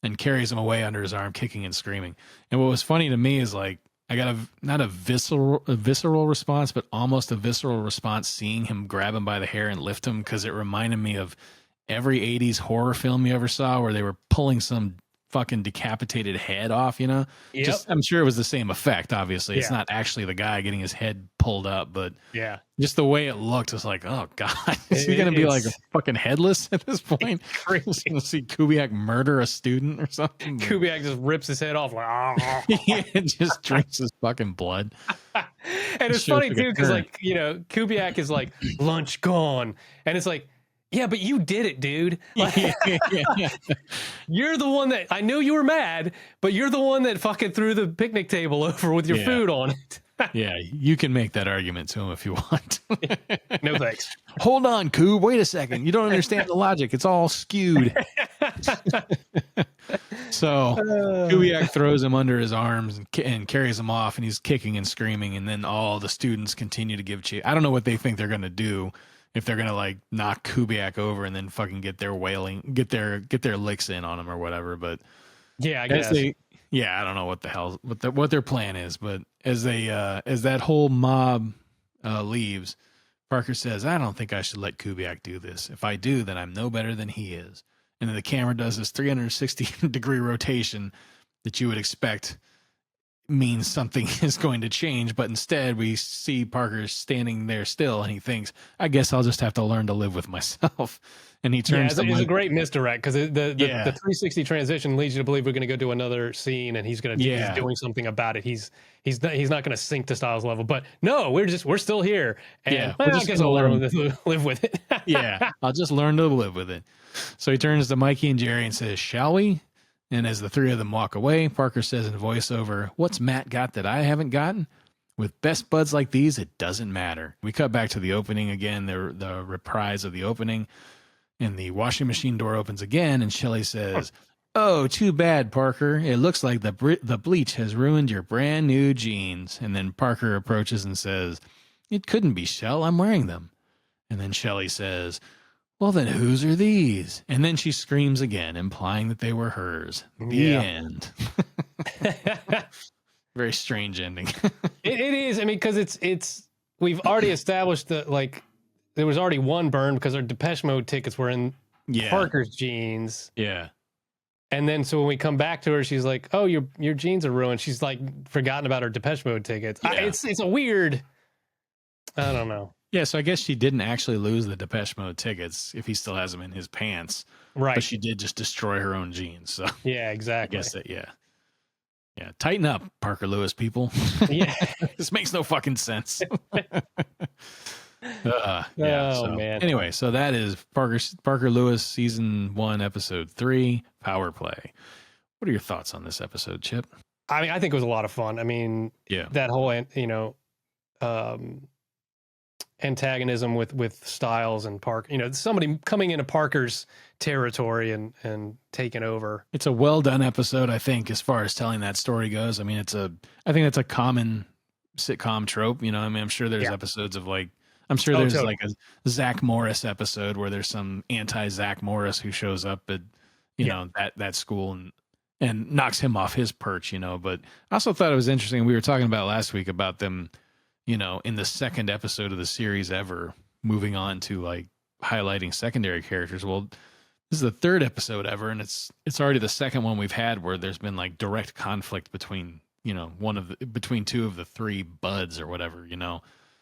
and carries him away under his arm, kicking and screaming. And what was funny to me is like, I got not a visceral response, but almost a visceral response seeing him grab him by the hair and lift him, because it reminded me of every 80s horror film you ever saw where they were pulling some fucking decapitated head off, Just, I'm sure it was the same effect, obviously. It's not actually the guy getting his head pulled up, but just the way it looked was like, oh God, is he going to be like a fucking headless at this point? Just going to see Kubiak murder a student or something? Kubiak just rips his head off like, just drinks his fucking blood. And it's funny too, because like, Kubiak is like, "Lunch gone." And it's like, yeah, but you did it, dude. Like, you're the one that, I know you were mad, but you're the one that fucking threw the picnic table over with your food on it. Yeah, you can make that argument to him if you want. No thanks. Hold on, Coob. Wait a second. You don't understand the logic. It's all skewed. So Kubiak throws him under his arms and carries him off, and he's kicking and screaming. And then all the students continue to give chase. I don't know what they think they're gonna do, if they're gonna like knock Kubiak over and then fucking get their licks in on him or whatever. But yeah, I guess I don't know what the hell what their plan is. But as that whole mob leaves, Parker says, "I don't think I should let Kubiak do this. If I do, then I'm no better than he is." And then the camera does this 360-degree rotation that you would expect means something is going to change. But instead, we see Parker standing there still, and he thinks, I guess I'll just have to learn to live with myself. And he turns to it's a great misdirect, because the 360 transition leads you to believe we're going to go to another scene, and he's going to he's doing something about it. He's not going to sink to Styles' level. But no, we're still here. And I guess I'll learn to live with it. I'll just learn to live with it. So he turns to Mikey and Jerry and says, "Shall we?" And as the three of them walk away, Parker says in voiceover, "What's Matt got that I haven't gotten? With best buds like these, it doesn't matter." We cut back to the opening again, the reprise of the opening, and the washing machine door opens again, and Shelley says, "Oh, too bad, Parker. It looks like the bleach has ruined your brand new jeans." And then Parker approaches and says, "It couldn't be, Shell. I'm wearing them." And then Shelley says, "Well, then whose are these?" And then she screams again, implying that they were hers. The end. Very strange ending. It is. I mean, because it's we've already established that, like, there was already one burn because our Depeche Mode tickets were in Parker's jeans. Yeah. And then so when we come back to her, she's like, "Oh, your jeans are ruined." She's like forgotten about her Depeche Mode tickets. Yeah. It's a weird. I don't know. Yeah, so I guess she didn't actually lose the Depeche Mode tickets if he still has them in his pants. Right. But she did just destroy her own jeans. So yeah, exactly. I guess that, yeah. Tighten up, Parker Lewis people. Yeah. This makes no fucking sense. Man. Anyway, so that is Parker Lewis season 1, episode 3, Power Play. What are your thoughts on this episode, Chip? I mean, I think it was a lot of fun. I mean, that whole, antagonism with Styles and Park, somebody coming into Parker's territory and taking over. It's a well done episode, I think, as far as telling that story goes. I mean, I think that's a common sitcom trope. I'm sure there's episodes of like a Zach Morris episode where there's some anti-Zach Morris who shows up at that school and knocks him off his perch. But I also thought it was interesting. We were talking about last week about them, in the second episode of the series ever, moving on to like highlighting secondary characters. Well, this is the third episode ever, and it's already the second one we've had where there's been like direct conflict between between two of the three buds or whatever.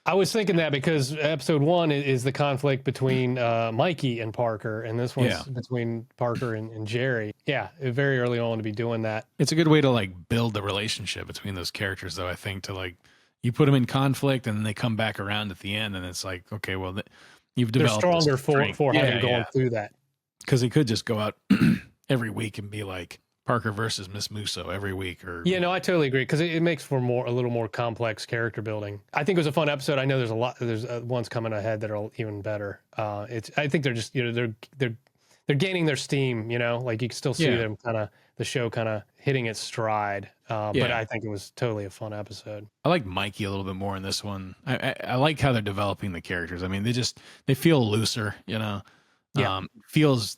I was thinking that because episode 1 is the conflict between Mikey and Parker, and this one's between Parker and Jerry. Yeah, very early on to be doing that. It's a good way to like build the relationship between those characters, though. I think to like. You put them in conflict, and then they come back around at the end, and it's like, okay, well, you've developed. They're stronger for having gone through that. Because he could just go out every week and be like Parker versus Miss Musso every week, or I totally agree, because it makes for a little more complex character building. I think it was a fun episode. I know there's ones coming ahead that are even better. I think they're just they're gaining their steam. Like you can still see them the show kind of hitting its stride. But I think it was totally a fun episode. I like Mikey a little bit more in this one. I like how they're developing the characters. I mean, they feel looser,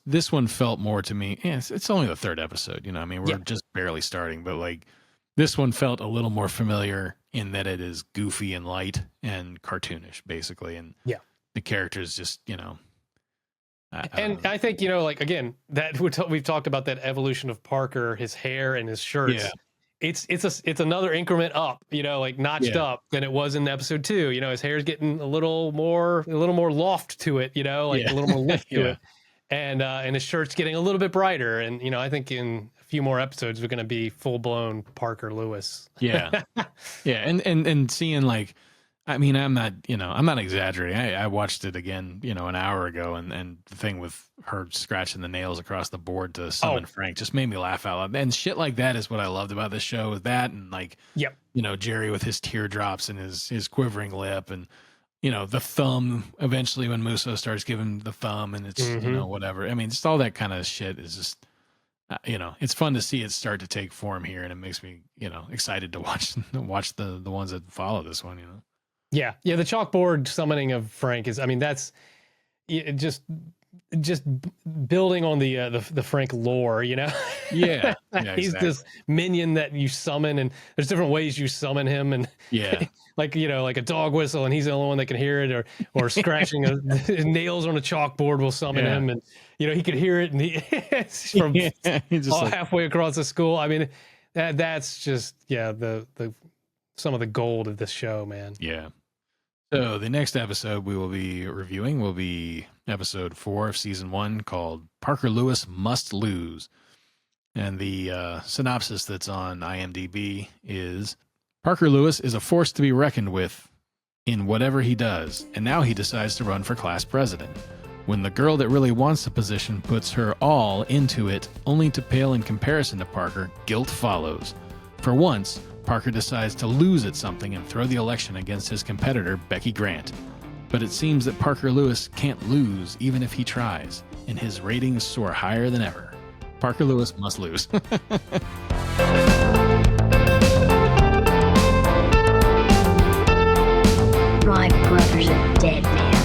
this one felt more to me. Yeah, it's only the third episode, I mean, we're just barely starting, but like this one felt a little more familiar in that it is goofy and light and cartoonish basically. And the characters just, I think, like, again, that we've talked about that evolution of Parker, his hair and his shirts. Yeah. It's another increment up, like notched up than it was in episode 2. His hair's getting a little more loft to it, a little more lift to it. And his shirt's getting a little bit brighter. And, I think in a few more episodes, we're going to be full blown Parker Lewis. Yeah. Yeah. And seeing like, I mean, I'm not exaggerating. I watched it again, an hour ago, and the thing with her scratching the nails across the board to summon Frank just made me laugh out loud. And shit like that is what I loved about this show, is that, and like, Jerry with his teardrops and his quivering lip, and the thumb eventually when Musso starts giving the thumb, and it's whatever. I mean, just all that kind of shit is just, you know, it's fun to see it start to take form here, and it makes me, you know, excited to watch the ones that follow this one. You know. Yeah, the chalkboard summoning of Frank is. I mean, that's just building on the Frank lore. You know. Yeah, he's exactly. this minion that you summon, and there's different ways you summon him, and like like a dog whistle, and he's the only one that can hear it, or scratching his nails on a chalkboard will summon him, and he could hear it, and he's from halfway across the school. I mean, that's just the some of the gold of this show, man. Yeah. So the next episode we will be reviewing will be episode 4 of season 1, called Parker Lewis Must Lose. And the synopsis that's on IMDb is: Parker Lewis is a force to be reckoned with in whatever he does, and now he decides to run for class president. When the girl that really wants the position puts her all into it, only to pale in comparison to Parker, guilt follows. For once, Parker decides to lose at something and throw the election against his competitor, Becky Grant. But it seems that Parker Lewis can't lose even if he tries, and his ratings soar higher than ever. Parker Lewis must lose. My brother's a dead man.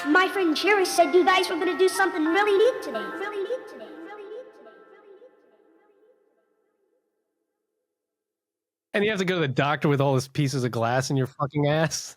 My friend Jerry said you guys were going to do something really neat today. And you have to go to the doctor with all these pieces of glass in your fucking ass.